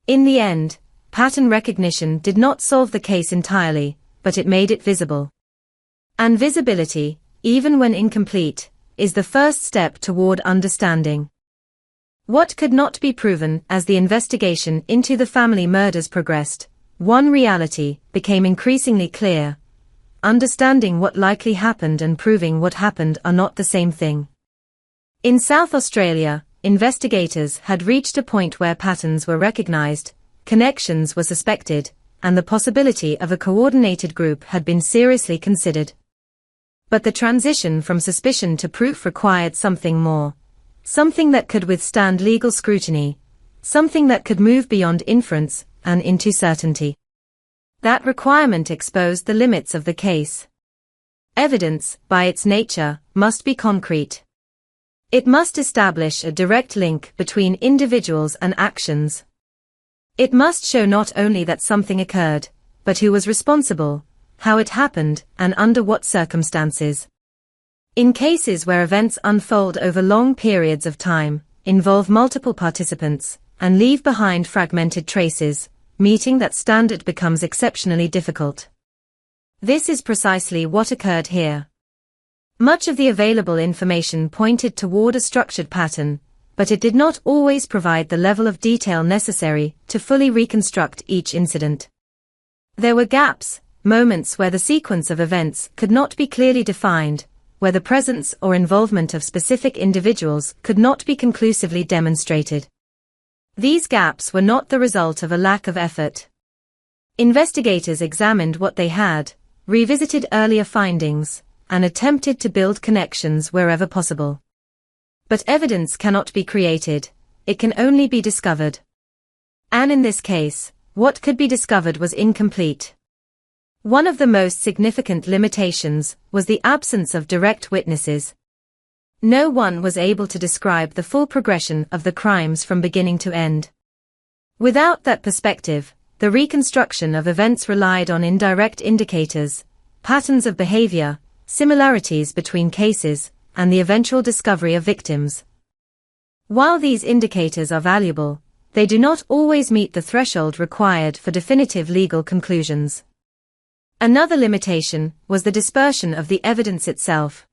In the end, pattern recognition did not solve the case entirely, but it made it visible. And visibility, even when incomplete, is the first step toward understanding. What could not be proven as the investigation into the family murders progressed, one reality became increasingly clear. Understanding what likely happened and proving what happened are not the same thing. In South Australia, investigators had reached a point where patterns were recognized, connections were suspected, and the possibility of a coordinated group had been seriously considered. But the transition from suspicion to proof required something more. Something that could withstand legal scrutiny. Something that could move beyond inference and into certainty. That requirement exposed the limits of the case. Evidence, by its nature, must be concrete. It must establish a direct link between individuals and actions. It must show not only that something occurred, but who was responsible, how it happened, and under what circumstances. In cases where events unfold over long periods of time, involve multiple participants, and leave behind fragmented traces, meeting that standard becomes exceptionally difficult. This is precisely what occurred here. Much of the available information pointed toward a structured pattern, but it did not always provide the level of detail necessary to fully reconstruct each incident. There were gaps, moments where the sequence of events could not be clearly defined, where the presence or involvement of specific individuals could not be conclusively demonstrated. These gaps were not the result of a lack of effort. Investigators examined what they had, revisited earlier findings, and attempted to build connections wherever possible. But evidence cannot be created, it can only be discovered. And in this case, what could be discovered was incomplete. One of the most significant limitations was the absence of direct witnesses. No one was able to describe the full progression of the crimes from beginning to end. Without that perspective, the reconstruction of events relied on indirect indicators, patterns of behavior, similarities between cases, and the eventual discovery of victims. While these indicators are valuable, they do not always meet the threshold required for definitive legal conclusions. Another limitation was the dispersion of the evidence itself.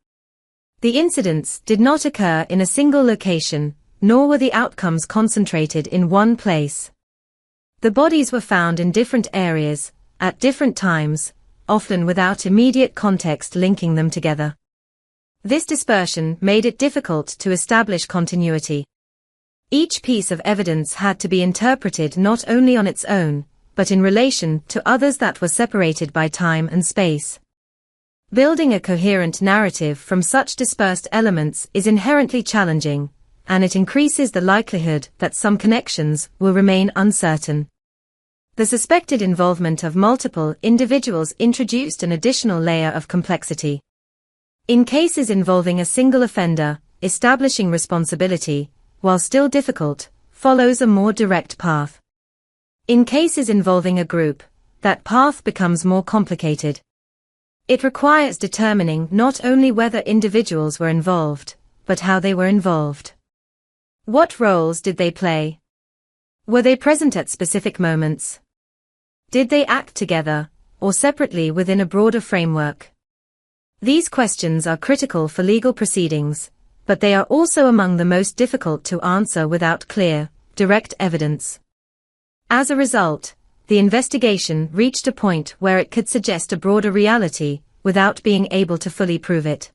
The incidents did not occur in a single location, nor were the outcomes concentrated in one place. The bodies were found in different areas, at different times, often without immediate context linking them together. This dispersion made it difficult to establish continuity. Each piece of evidence had to be interpreted not only on its own, but in relation to others that were separated by time and space. Building a coherent narrative from such dispersed elements is inherently challenging, and it increases the likelihood that some connections will remain uncertain. The suspected involvement of multiple individuals introduced an additional layer of complexity. In cases involving a single offender, establishing responsibility, while still difficult, follows a more direct path. In cases involving a group, that path becomes more complicated. It requires determining not only whether individuals were involved, but how they were involved. What roles did they play? Were they present at specific moments? Did they act together, or separately within a broader framework? These questions are critical for legal proceedings, but they are also among the most difficult to answer without clear, direct evidence. As a result, the investigation reached a point where it could suggest a broader reality, without being able to fully prove it.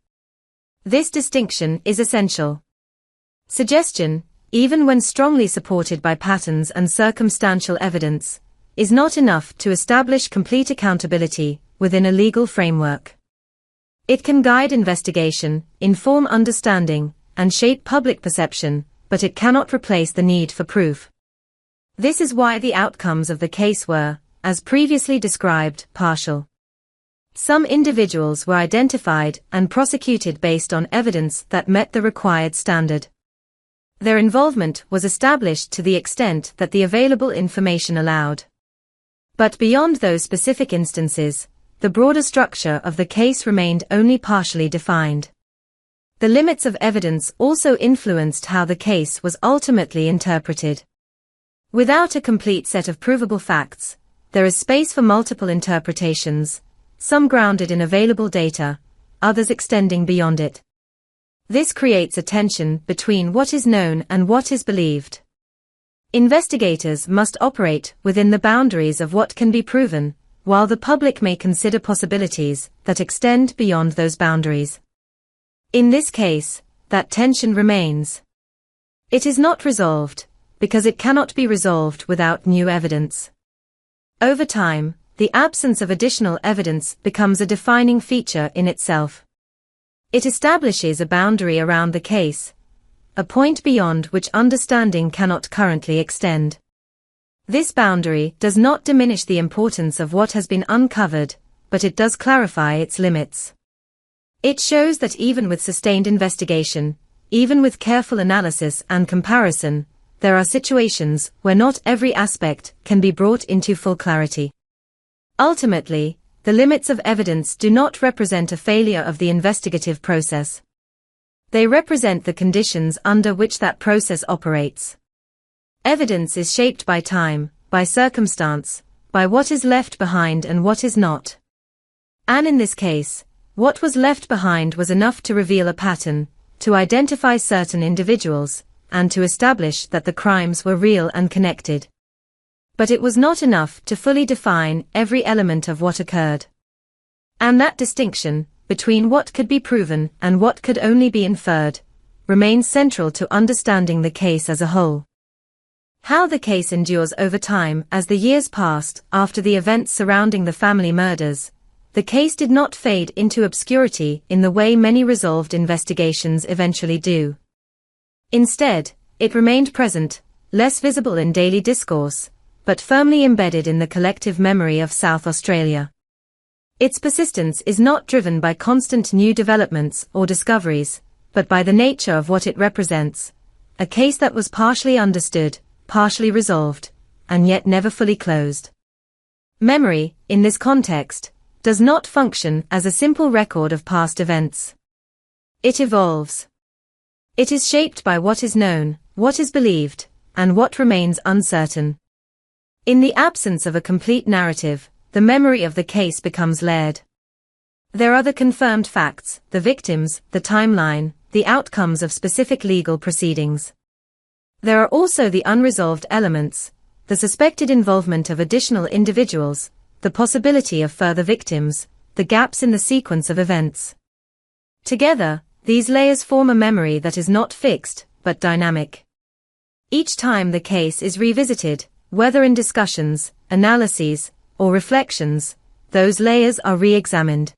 This distinction is essential. Suggestion, even when strongly supported by patterns and circumstantial evidence, is not enough to establish complete accountability within a legal framework. It can guide investigation, inform understanding, and shape public perception, but it cannot replace the need for proof. This is why the outcomes of the case were, as previously described, partial. Some individuals were identified and prosecuted based on evidence that met the required standard. Their involvement was established to the extent that the available information allowed. But beyond those specific instances, the broader structure of the case remained only partially defined. The limits of evidence also influenced how the case was ultimately interpreted. Without a complete set of provable facts, there is space for multiple interpretations, some grounded in available data, others extending beyond it. This creates a tension between what is known and what is believed. Investigators must operate within the boundaries of what can be proven, while the public may consider possibilities that extend beyond those boundaries. In this case, that tension remains. It is not resolved, because it cannot be resolved without new evidence. Over time, the absence of additional evidence becomes a defining feature in itself. It establishes a boundary around the case, a point beyond which understanding cannot currently extend. This boundary does not diminish the importance of what has been uncovered, but it does clarify its limits. It shows that even with sustained investigation, even with careful analysis and comparison, there are situations where not every aspect can be brought into full clarity. Ultimately, the limits of evidence do not represent a failure of the investigative process. They represent the conditions under which that process operates. Evidence is shaped by time, by circumstance, by what is left behind and what is not. And in this case, what was left behind was enough to reveal a pattern, to identify certain individuals, and to establish that the crimes were real and connected. But it was not enough to fully define every element of what occurred. And that distinction, between what could be proven and what could only be inferred, remains central to understanding the case as a whole. How the case endures over time. As the years passed after the events surrounding the family murders, the case did not fade into obscurity in the way many resolved investigations eventually do. Instead, it remained present, less visible in daily discourse, but firmly embedded in the collective memory of South Australia. Its persistence is not driven by constant new developments or discoveries, but by the nature of what it represents, a case that was partially understood, partially resolved, and yet never fully closed. Memory, in this context, does not function as a simple record of past events. It evolves. It is shaped by what is known, what is believed, and what remains uncertain. In the absence of a complete narrative, the memory of the case becomes layered. There are the confirmed facts, the victims, the timeline, the outcomes of specific legal proceedings. There are also the unresolved elements, the suspected involvement of additional individuals, the possibility of further victims, the gaps in the sequence of events. Together, these layers form a memory that is not fixed, but dynamic. Each time the case is revisited, whether in discussions, analyses, or reflections, those layers are re-examined.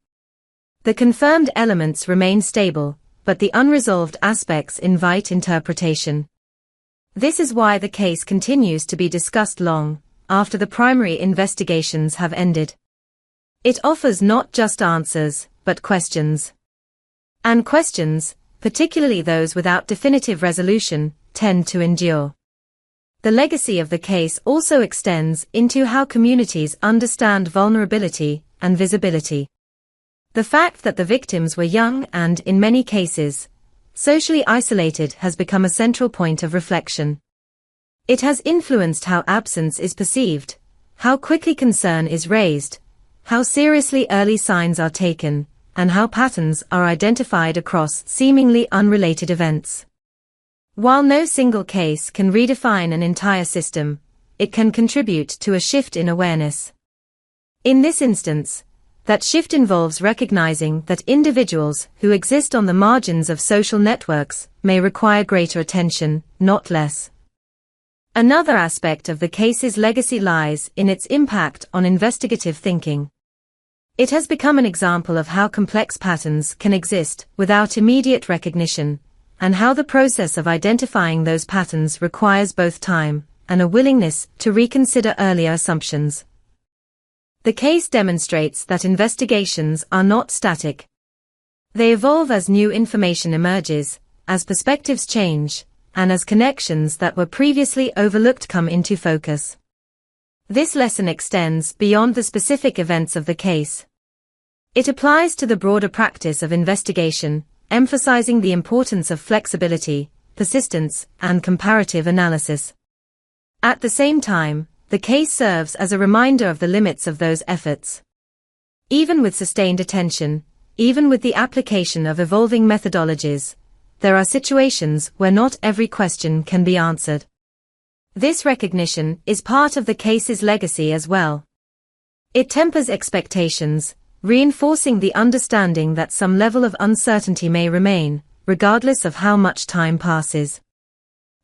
The confirmed elements remain stable, but the unresolved aspects invite interpretation. This is why the case continues to be discussed long after the primary investigations have ended. It offers not just answers, but questions. And questions, particularly those without definitive resolution, tend to endure. The legacy of the case also extends into how communities understand vulnerability and visibility. The fact that the victims were young and, in many cases, socially isolated has become a central point of reflection. It has influenced how absence is perceived, how quickly concern is raised, how seriously early signs are taken, and how patterns are identified across seemingly unrelated events. While no single case can redefine an entire system, it can contribute to a shift in awareness. In this instance, that shift involves recognizing that individuals who exist on the margins of social networks may require greater attention, not less. Another aspect of the case's legacy lies in its impact on investigative thinking. It has become an example of how complex patterns can exist without immediate recognition, and how the process of identifying those patterns requires both time and a willingness to reconsider earlier assumptions. The case demonstrates that investigations are not static. They evolve as new information emerges, as perspectives change, and as connections that were previously overlooked come into focus. This lesson extends beyond the specific events of the case. It applies to the broader practice of investigation, emphasizing the importance of flexibility, persistence, and comparative analysis. At the same time, the case serves as a reminder of the limits of those efforts. Even with sustained attention, even with the application of evolving methodologies, there are situations where not every question can be answered. This recognition is part of the case's legacy as well. It tempers expectations, reinforcing the understanding that some level of uncertainty may remain, regardless of how much time passes.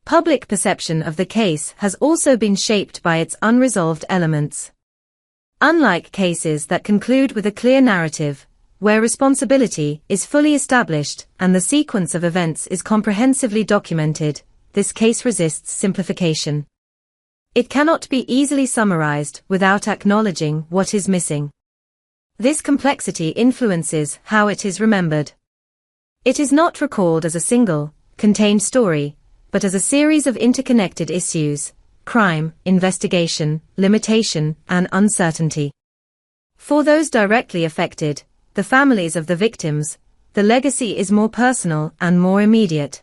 Public perception of the case has also been shaped by its unresolved elements. Unlike cases that conclude with a clear narrative, where responsibility is fully established and the sequence of events is comprehensively documented, this case resists simplification. It cannot be easily summarized without acknowledging what is missing. This complexity influences how it is remembered. It is not recalled as a single, contained story, but as a series of interconnected issues: crime, investigation, limitation, and uncertainty. For those directly affected, the families of the victims, the legacy is more personal and more immediate.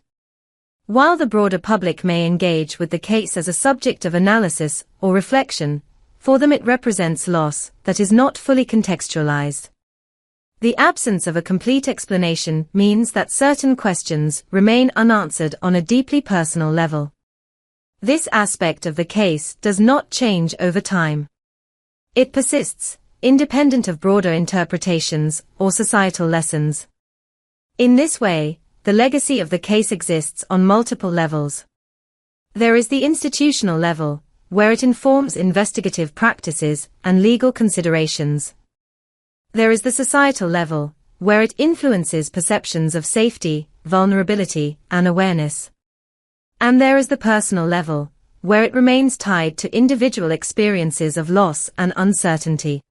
While the broader public may engage with the case as a subject of analysis or reflection, for them it represents loss that is not fully contextualized. The absence of a complete explanation means that certain questions remain unanswered on a deeply personal level. This aspect of the case does not change over time. It persists, independent of broader interpretations or societal lessons. In this way, the legacy of the case exists on multiple levels. There is the institutional level, where it informs investigative practices and legal considerations. There is the societal level, where it influences perceptions of safety, vulnerability, and awareness. And there is the personal level, where it remains tied to individual experiences of loss and uncertainty.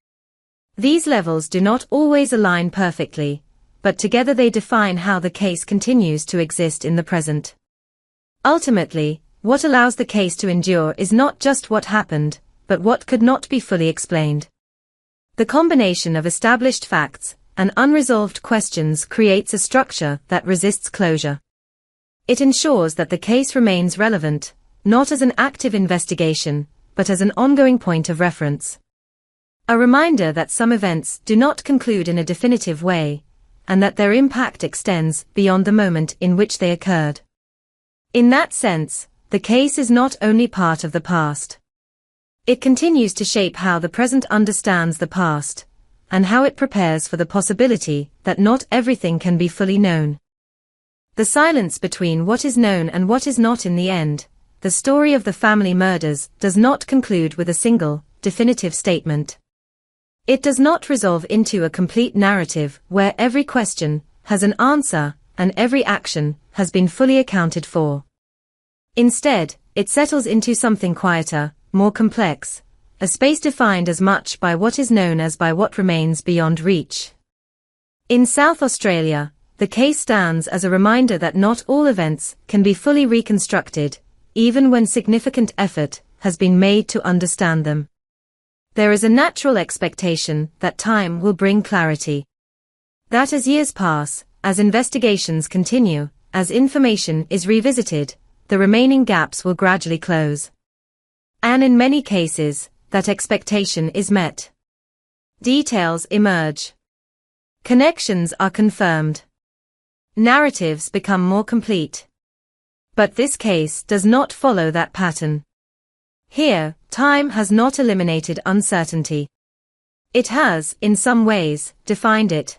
These levels do not always align perfectly, but together they define how the case continues to exist in the present. Ultimately, what allows the case to endure is not just what happened, but what could not be fully explained. The combination of established facts and unresolved questions creates a structure that resists closure. It ensures that the case remains relevant, not as an active investigation, but as an ongoing point of reference. A reminder that some events do not conclude in a definitive way, and that their impact extends beyond the moment in which they occurred. In that sense, the case is not only part of the past. It continues to shape how the present understands the past, and how it prepares for the possibility that not everything can be fully known. The silence between what is known and what is not in the end, the story of the family murders does not conclude with a single, definitive statement. It does not resolve into a complete narrative where every question has an answer and every action has been fully accounted for. Instead, it settles into something quieter, more complex, a space defined as much by what is known as by what remains beyond reach. In South Australia, the case stands as a reminder that not all events can be fully reconstructed, even when significant effort has been made to understand them. There is a natural expectation that time will bring clarity. That as years pass, as investigations continue, as information is revisited, the remaining gaps will gradually close. And in many cases, that expectation is met. Details emerge. Connections are confirmed. Narratives become more complete. But this case does not follow that pattern. Here, time has not eliminated uncertainty. It has, in some ways, defined it.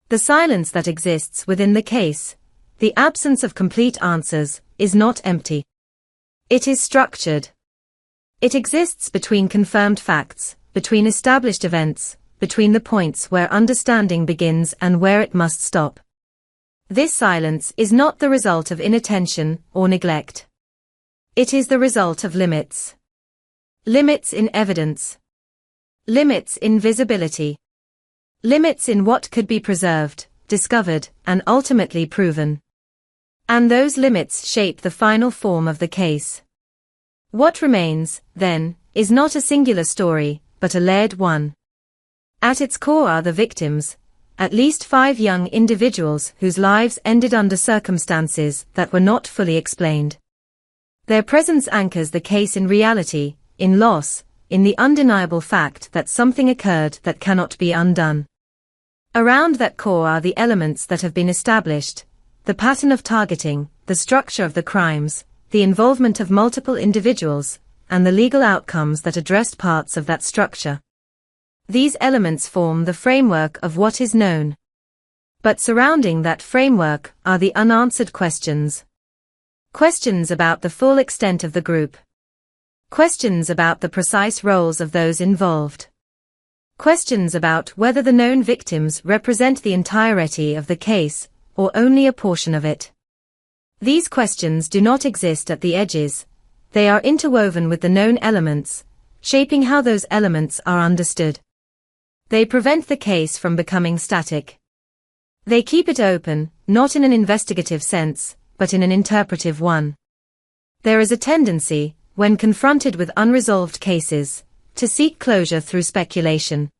The silence that exists within the case, the absence of complete answers, is not empty. It is structured. It exists between confirmed facts, between established events, between the points where understanding begins and where it must stop. This silence is not the result of inattention or neglect. It is the result of limits. Limits in evidence. Limits in visibility. Limits in what could be preserved, discovered, and ultimately proven. And those limits shape the final form of the case. What remains, then, is not a singular story, but a layered one. At its core are the victims, at least 5 young individuals whose lives ended under circumstances that were not fully explained. Their presence anchors the case in reality, in loss, in the undeniable fact that something occurred that cannot be undone. Around that core are the elements that have been established, the pattern of targeting, the structure of the crimes, the involvement of multiple individuals, and the legal outcomes that addressed parts of that structure. These elements form the framework of what is known. But surrounding that framework are the unanswered questions. Questions about the full extent of the group. Questions about the precise roles of those involved. Questions about whether the known victims represent the entirety of the case, or only a portion of it. These questions do not exist at the edges. They are interwoven with the known elements, shaping how those elements are understood. They prevent the case from becoming static. They keep it open, not in an investigative sense, but in an interpretive one. There is a tendency, when confronted with unresolved cases, to seek closure through speculation.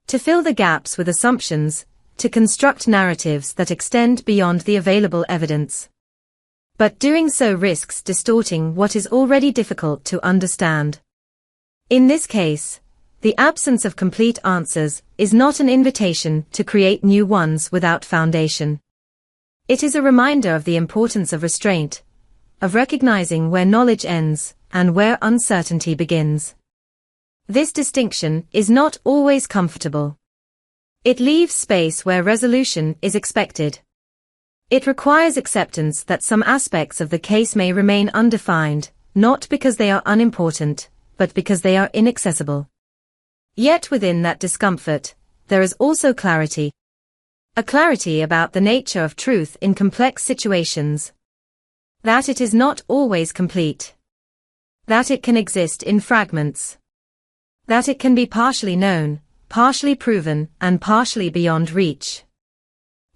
To fill the gaps with assumptions, to construct narratives that extend beyond the available evidence. But doing so risks distorting what is already difficult to understand. In this case, the absence of complete answers is not an invitation to create new ones without foundation. It is a reminder of the importance of restraint, of recognizing where knowledge ends and where uncertainty begins. This distinction is not always comfortable. It leaves space where resolution is expected. It requires acceptance that some aspects of the case may remain undefined, not because they are unimportant, but because they are inaccessible. Yet within that discomfort, there is also clarity. A clarity about the nature of truth in complex situations. That it is not always complete. That it can exist in fragments. That it can be partially known, partially proven, and partially beyond reach.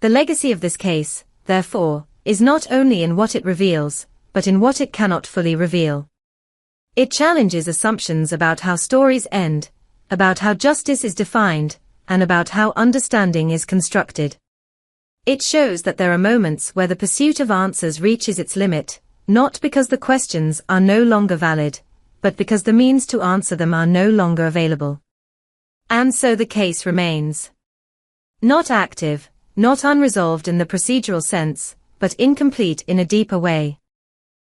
The legacy of this case, therefore, is not only in what it reveals, but in what it cannot fully reveal. It challenges assumptions about how stories end, about how justice is defined, and about how understanding is constructed. It shows that there are moments where the pursuit of answers reaches its limit, not because the questions are no longer valid, but because the means to answer them are no longer available. And so the case remains. Not active, not unresolved in the procedural sense, but incomplete in a deeper way.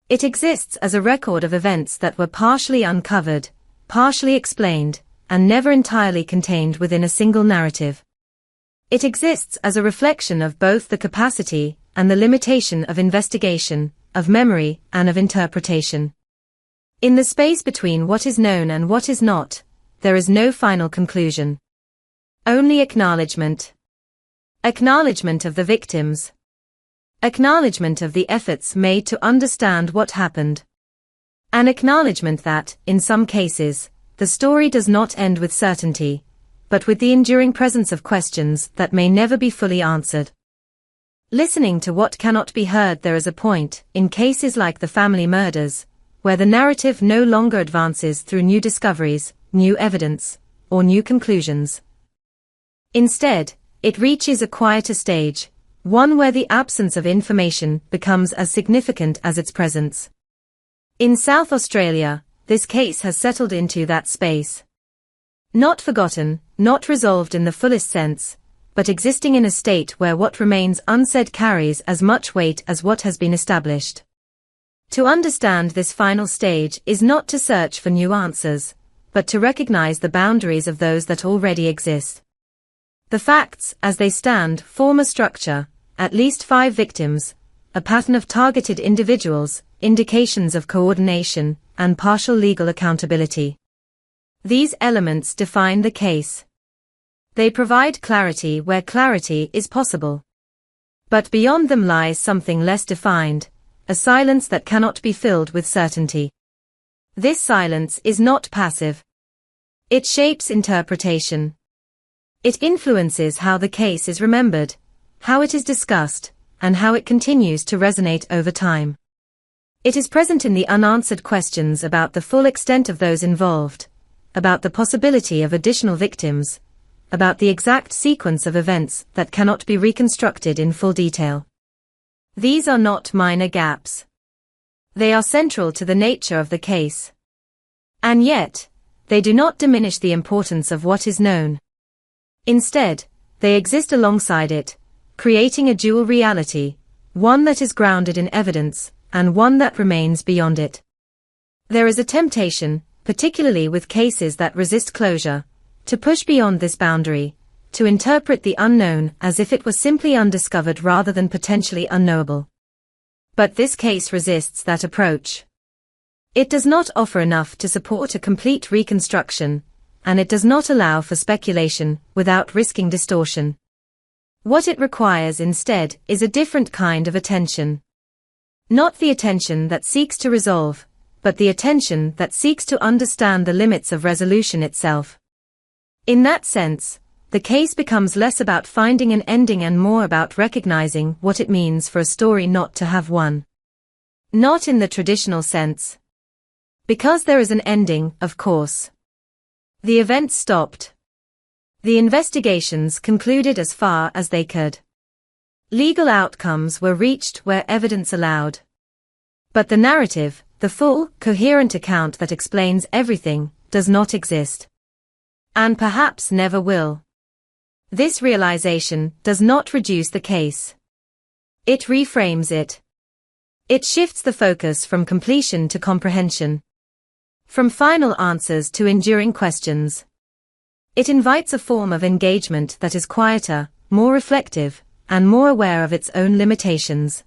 It exists as a record of events that were partially uncovered, partially explained, and never entirely contained within a single narrative. It exists as a reflection of both the capacity and the limitation of investigation, of memory and of interpretation. In the space between what is known and what is not, there is no final conclusion. Only acknowledgement. Acknowledgement of the victims. Acknowledgement of the efforts made to understand what happened. An acknowledgement that, in some cases, the story does not end with certainty, but with the enduring presence of questions that may never be fully answered. Listening to what cannot be heard, there is a point, in cases like the family murders, where the narrative no longer advances through new discoveries, new evidence, or new conclusions. Instead, it reaches a quieter stage, one where the absence of information becomes as significant as its presence. In South Australia, this case has settled into that space. Not forgotten, not resolved in the fullest sense, but existing in a state where what remains unsaid carries as much weight as what has been established. To understand this final stage is not to search for new answers, but to recognize the boundaries of those that already exist. The facts, as they stand, form a structure, at least 5 victims, a pattern of targeted individuals, indications of coordination, and partial legal accountability. These elements define the case. They provide clarity where clarity is possible. But beyond them lies something less defined, a silence that cannot be filled with certainty. This silence is not passive. It shapes interpretation. It influences how the case is remembered, how it is discussed, and how it continues to resonate over time. It is present in the unanswered questions about the full extent of those involved, about the possibility of additional victims, about the exact sequence of events that cannot be reconstructed in full detail. These are not minor gaps. They are central to the nature of the case. And yet, they do not diminish the importance of what is known. Instead, they exist alongside it, creating a dual reality, one that is grounded in evidence, and one that remains beyond it. There is a temptation, particularly with cases that resist closure, to push beyond this boundary, to interpret the unknown as if it was simply undiscovered rather than potentially unknowable. But this case resists that approach. It does not offer enough to support a complete reconstruction, and it does not allow for speculation without risking distortion. What it requires instead is a different kind of attention. Not the attention that seeks to resolve, but the attention that seeks to understand the limits of resolution itself. In that sense, the case becomes less about finding an ending and more about recognizing what it means for a story not to have one. Not in the traditional sense. Because there is an ending, of course. The events stopped. The investigations concluded as far as they could. Legal outcomes were reached where evidence allowed. But the narrative, the full, coherent account that explains everything, does not exist. And perhaps never will. This realization does not reduce the case. It reframes it. It shifts the focus from completion to comprehension. From final answers to enduring questions. It invites a form of engagement that is quieter, more reflective, and more aware of its own limitations.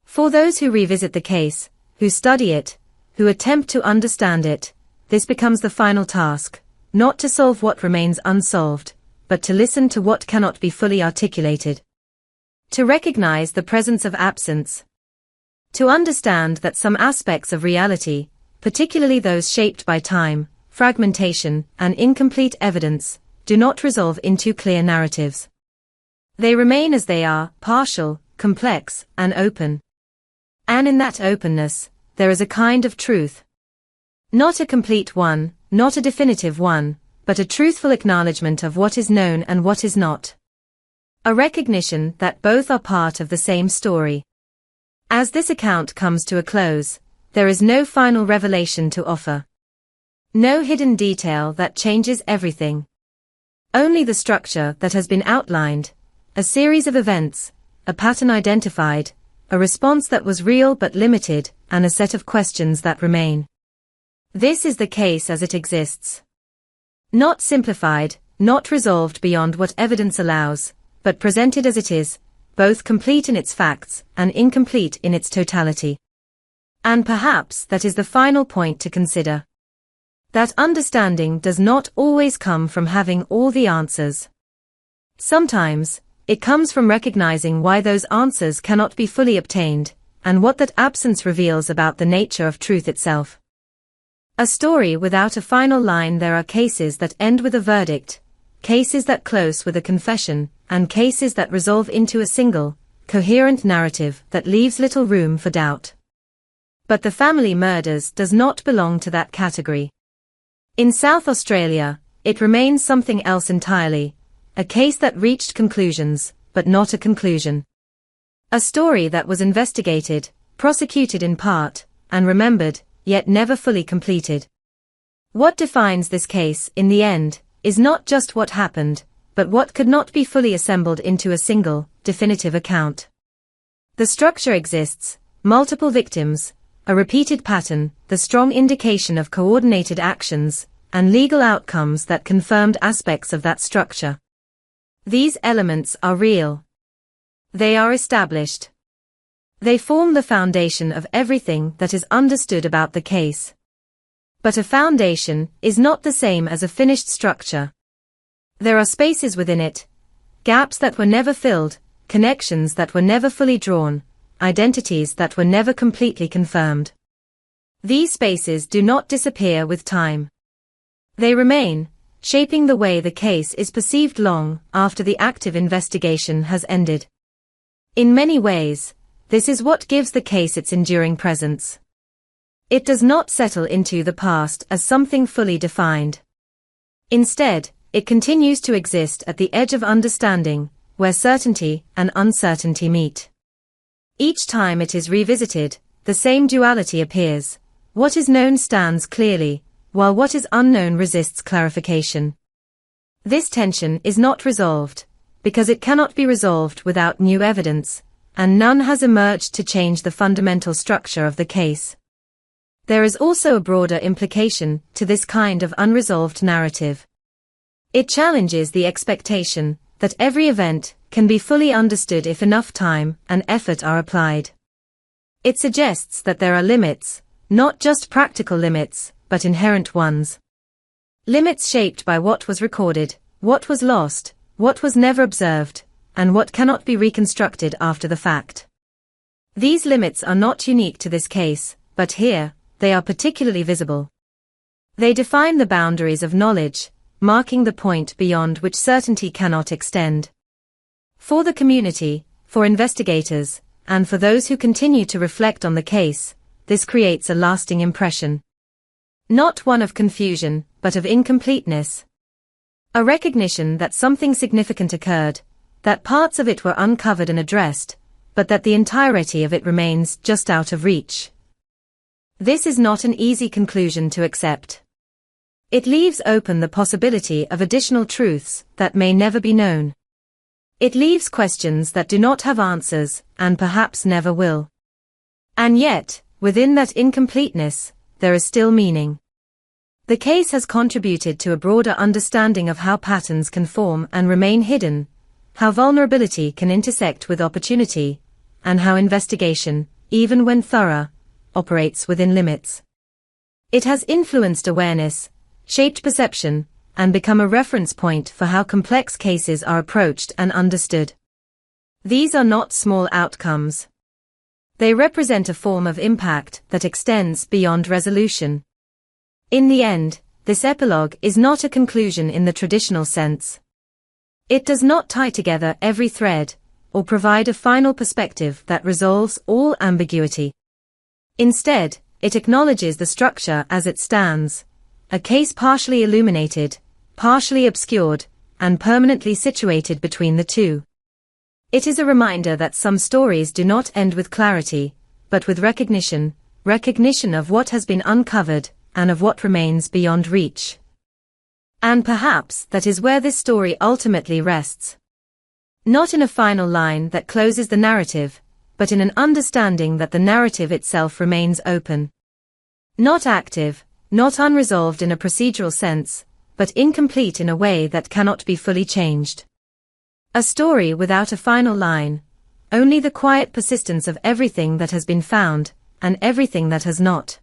For those who revisit the case, who study it, who attempt to understand it, this becomes the final task, not to solve what remains unsolved, but to listen to what cannot be fully articulated. To recognize the presence of absence. To understand that some aspects of reality, particularly those shaped by time, fragmentation, and incomplete evidence, do not resolve into clear narratives. They remain as they are, partial, complex, and open. And in that openness, there is a kind of truth. Not a complete one, not a definitive one, but a truthful acknowledgement of what is known and what is not. A recognition that both are part of the same story. As this account comes to a close, there is no final revelation to offer. No hidden detail that changes everything. Only the structure that has been outlined, a series of events, a pattern identified, a response that was real but limited, and a set of questions that remain. This is the case as it exists. Not simplified, not resolved beyond what evidence allows, but presented as it is, both complete in its facts and incomplete in its totality. And perhaps that is the final point to consider. That understanding does not always come from having all the answers. Sometimes, it comes from recognizing why those answers cannot be fully obtained, and what that absence reveals about the nature of truth itself. A story without a final line. There are cases that end with a verdict, cases that close with a confession, and cases that resolve into a single, coherent narrative that leaves little room for doubt. But the family murders does not belong to that category. In South Australia, it remains something else entirely, a case that reached conclusions, but not a conclusion. A story that was investigated, prosecuted in part, and remembered, yet never fully completed. What defines this case, in the end, is not just what happened, but what could not be fully assembled into a single, definitive account. The structure exists, multiple victims, a repeated pattern, the strong indication of coordinated actions, and legal outcomes that confirmed aspects of that structure. These elements are real. They are established. They form the foundation of everything that is understood about the case. But a foundation is not the same as a finished structure. There are spaces within it, gaps that were never filled, connections that were never fully drawn, identities that were never completely confirmed. These spaces do not disappear with time. They remain, shaping the way the case is perceived long after the active investigation has ended. In many ways, this is what gives the case its enduring presence. It does not settle into the past as something fully defined. Instead, it continues to exist at the edge of understanding, where certainty and uncertainty meet. Each time it is revisited, the same duality appears. What is known stands clearly, while what is unknown resists clarification. This tension is not resolved, because it cannot be resolved without new evidence, and none has emerged to change the fundamental structure of the case. There is also a broader implication to this kind of unresolved narrative. It challenges the expectation that every event can be fully understood if enough time and effort are applied. It suggests that there are limits, not just practical limits, but inherent ones. Limits shaped by what was recorded, what was lost, what was never observed, and what cannot be reconstructed after the fact. These limits are not unique to this case, but here, they are particularly visible. They define the boundaries of knowledge, marking the point beyond which certainty cannot extend. For the community, for investigators, and for those who continue to reflect on the case, this creates a lasting impression. Not one of confusion, but of incompleteness. A recognition that something significant occurred, that parts of it were uncovered and addressed, but that the entirety of it remains just out of reach. This is not an easy conclusion to accept. It leaves open the possibility of additional truths that may never be known. It leaves questions that do not have answers, and perhaps never will. And yet, within that incompleteness, there is still meaning. The case has contributed to a broader understanding of how patterns can form and remain hidden, how vulnerability can intersect with opportunity, and how investigation, even when thorough, operates within limits. It has influenced awareness, shaped perception, and become a reference point for how complex cases are approached and understood. These are not small outcomes. They represent a form of impact that extends beyond resolution. In the end, this epilogue is not a conclusion in the traditional sense. It does not tie together every thread, or provide a final perspective that resolves all ambiguity. Instead, it acknowledges the structure as it stands, a case partially illuminated, partially obscured, and permanently situated between the two. It is a reminder that some stories do not end with clarity, but with recognition of what has been uncovered, and of what remains beyond reach. And perhaps that is where this story ultimately rests. Not in a final line that closes the narrative, but in an understanding that the narrative itself remains open. Not active, not unresolved in a procedural sense, but incomplete in a way that cannot be fully changed. A story without a final line, only the quiet persistence of everything that has been found, and everything that has not.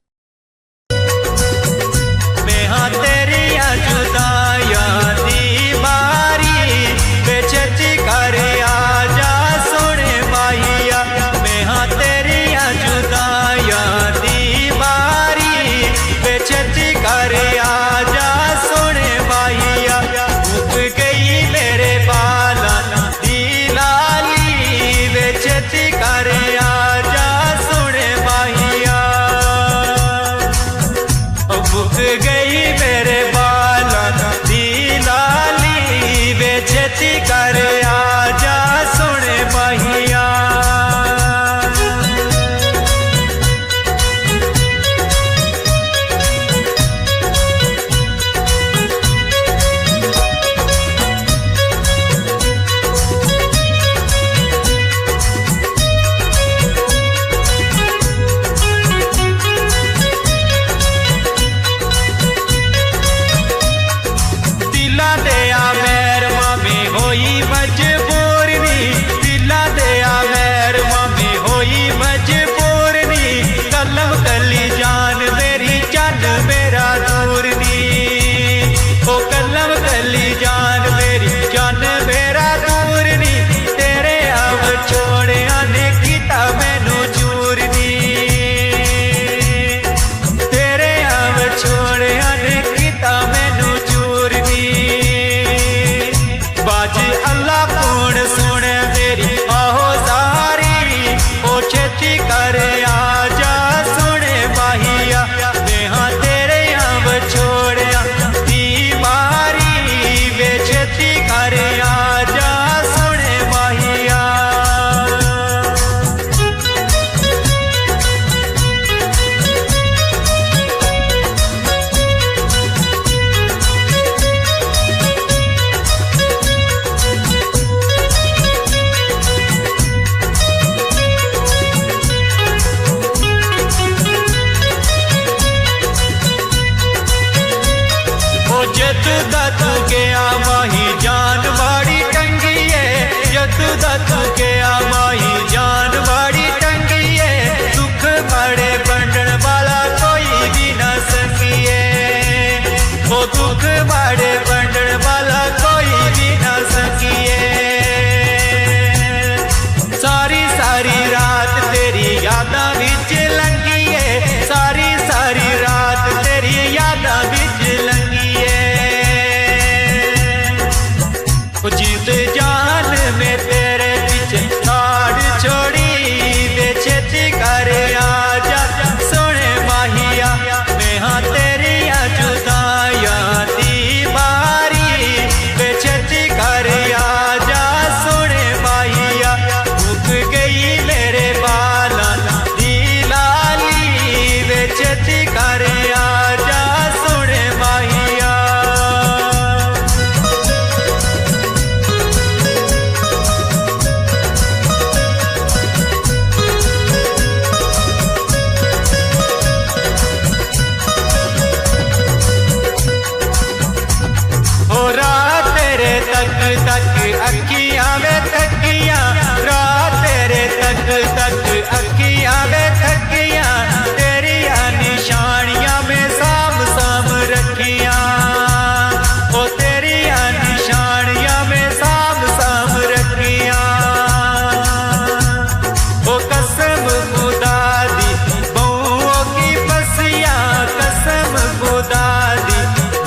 जदू दा तू गया माही जान वाड़ी टंगी है जदू दा तू गया माही जान वाड़ी टंगी है दुख बड़े बंडन वाला कोई भी ना संगिए वो दुख बड़े बंडन वाला कोई भी ना संगिए सारी सारी रात तेरी यादां विच लंघी है सारी सारी रात तेरी यादां विच लंघी है ओ जीते जान में तेरे पीछे साड़ छोड़ी वे छेती कर आजा सोने माहिया मैं हाँ तेरी जुदाइयां दी बारी वे छेती कर आजा सोने माहिया उग गई मेरे बाला दी लाली वे छेती कर आजा सोने माहिया हो रात तेरे तक तक अखियां में थकियां रात तेरे तक तक अखियां में थकियां तेरी निशानियां में साम साम रखियां ओ तेरी निशानियां में साम साम रखियां ओ कसम खुदा दी बहुओं की पसियां कसम खुदा दी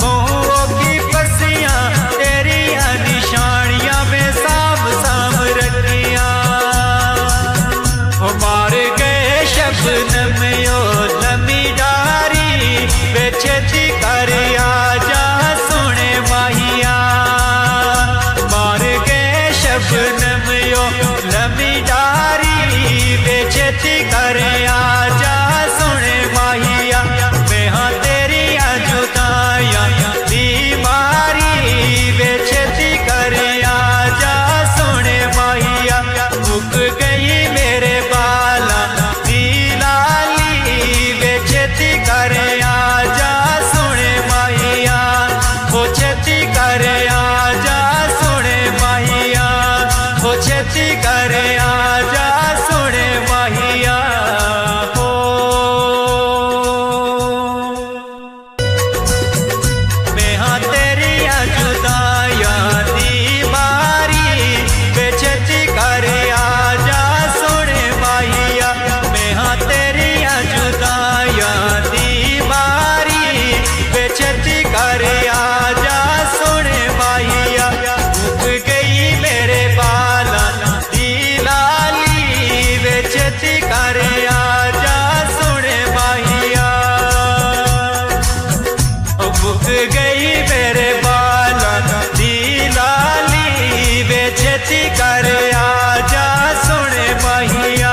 बहुओं की पसियां तेरी निशानियां में साम साम रखियां ओ मार गए शबनम यो नमी डारी बेछती कर आजा सोने माहिया मार गए शबनम यो नमी डारी बेछती कर आजा सोने माहिया मैं हाँ तेरी जुदाइयां दी मारी बेछती कर आजा सोने माहिया उग गई मेरे बाला दी लाली बेछती कर आजा सोने माहिया ओ छेती कर आजा सोने माहिया ओ छेती कर आजा सोने माहिया हो मैं हाँ तेरी जुदाइयां दी मारी बेछती कर आजा सोने माहिया मैं हाँ तेरी जुदाइयां दी मारी बेछती कर आजा सोने माहिया उग गई मेरे बाला दी लाली बेछती कर आजा सोने माहिया उग गई मेरे बाला दी लाली बेछती कर आजा सोने माहिया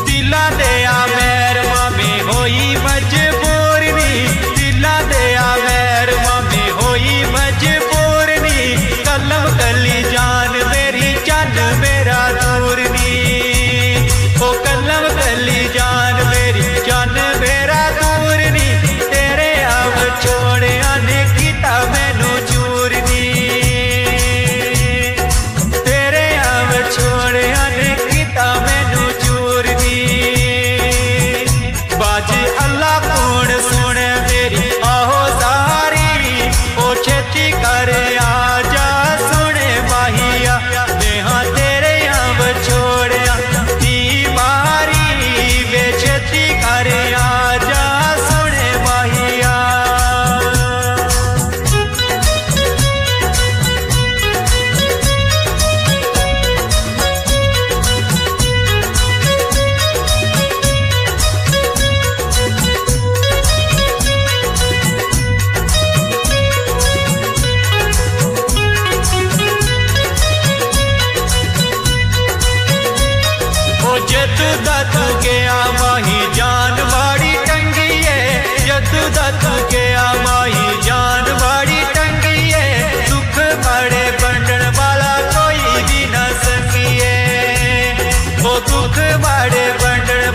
दिला दे आ मेर मामे होई यदु दत्तु के आमाही जान बाड़ी टंगी है यदु दत्तु के आमाही जान बाड़ी टंगी है दुख बड़े बंडन वाला कोई भी न सकिए वो दुख बड़े बंडन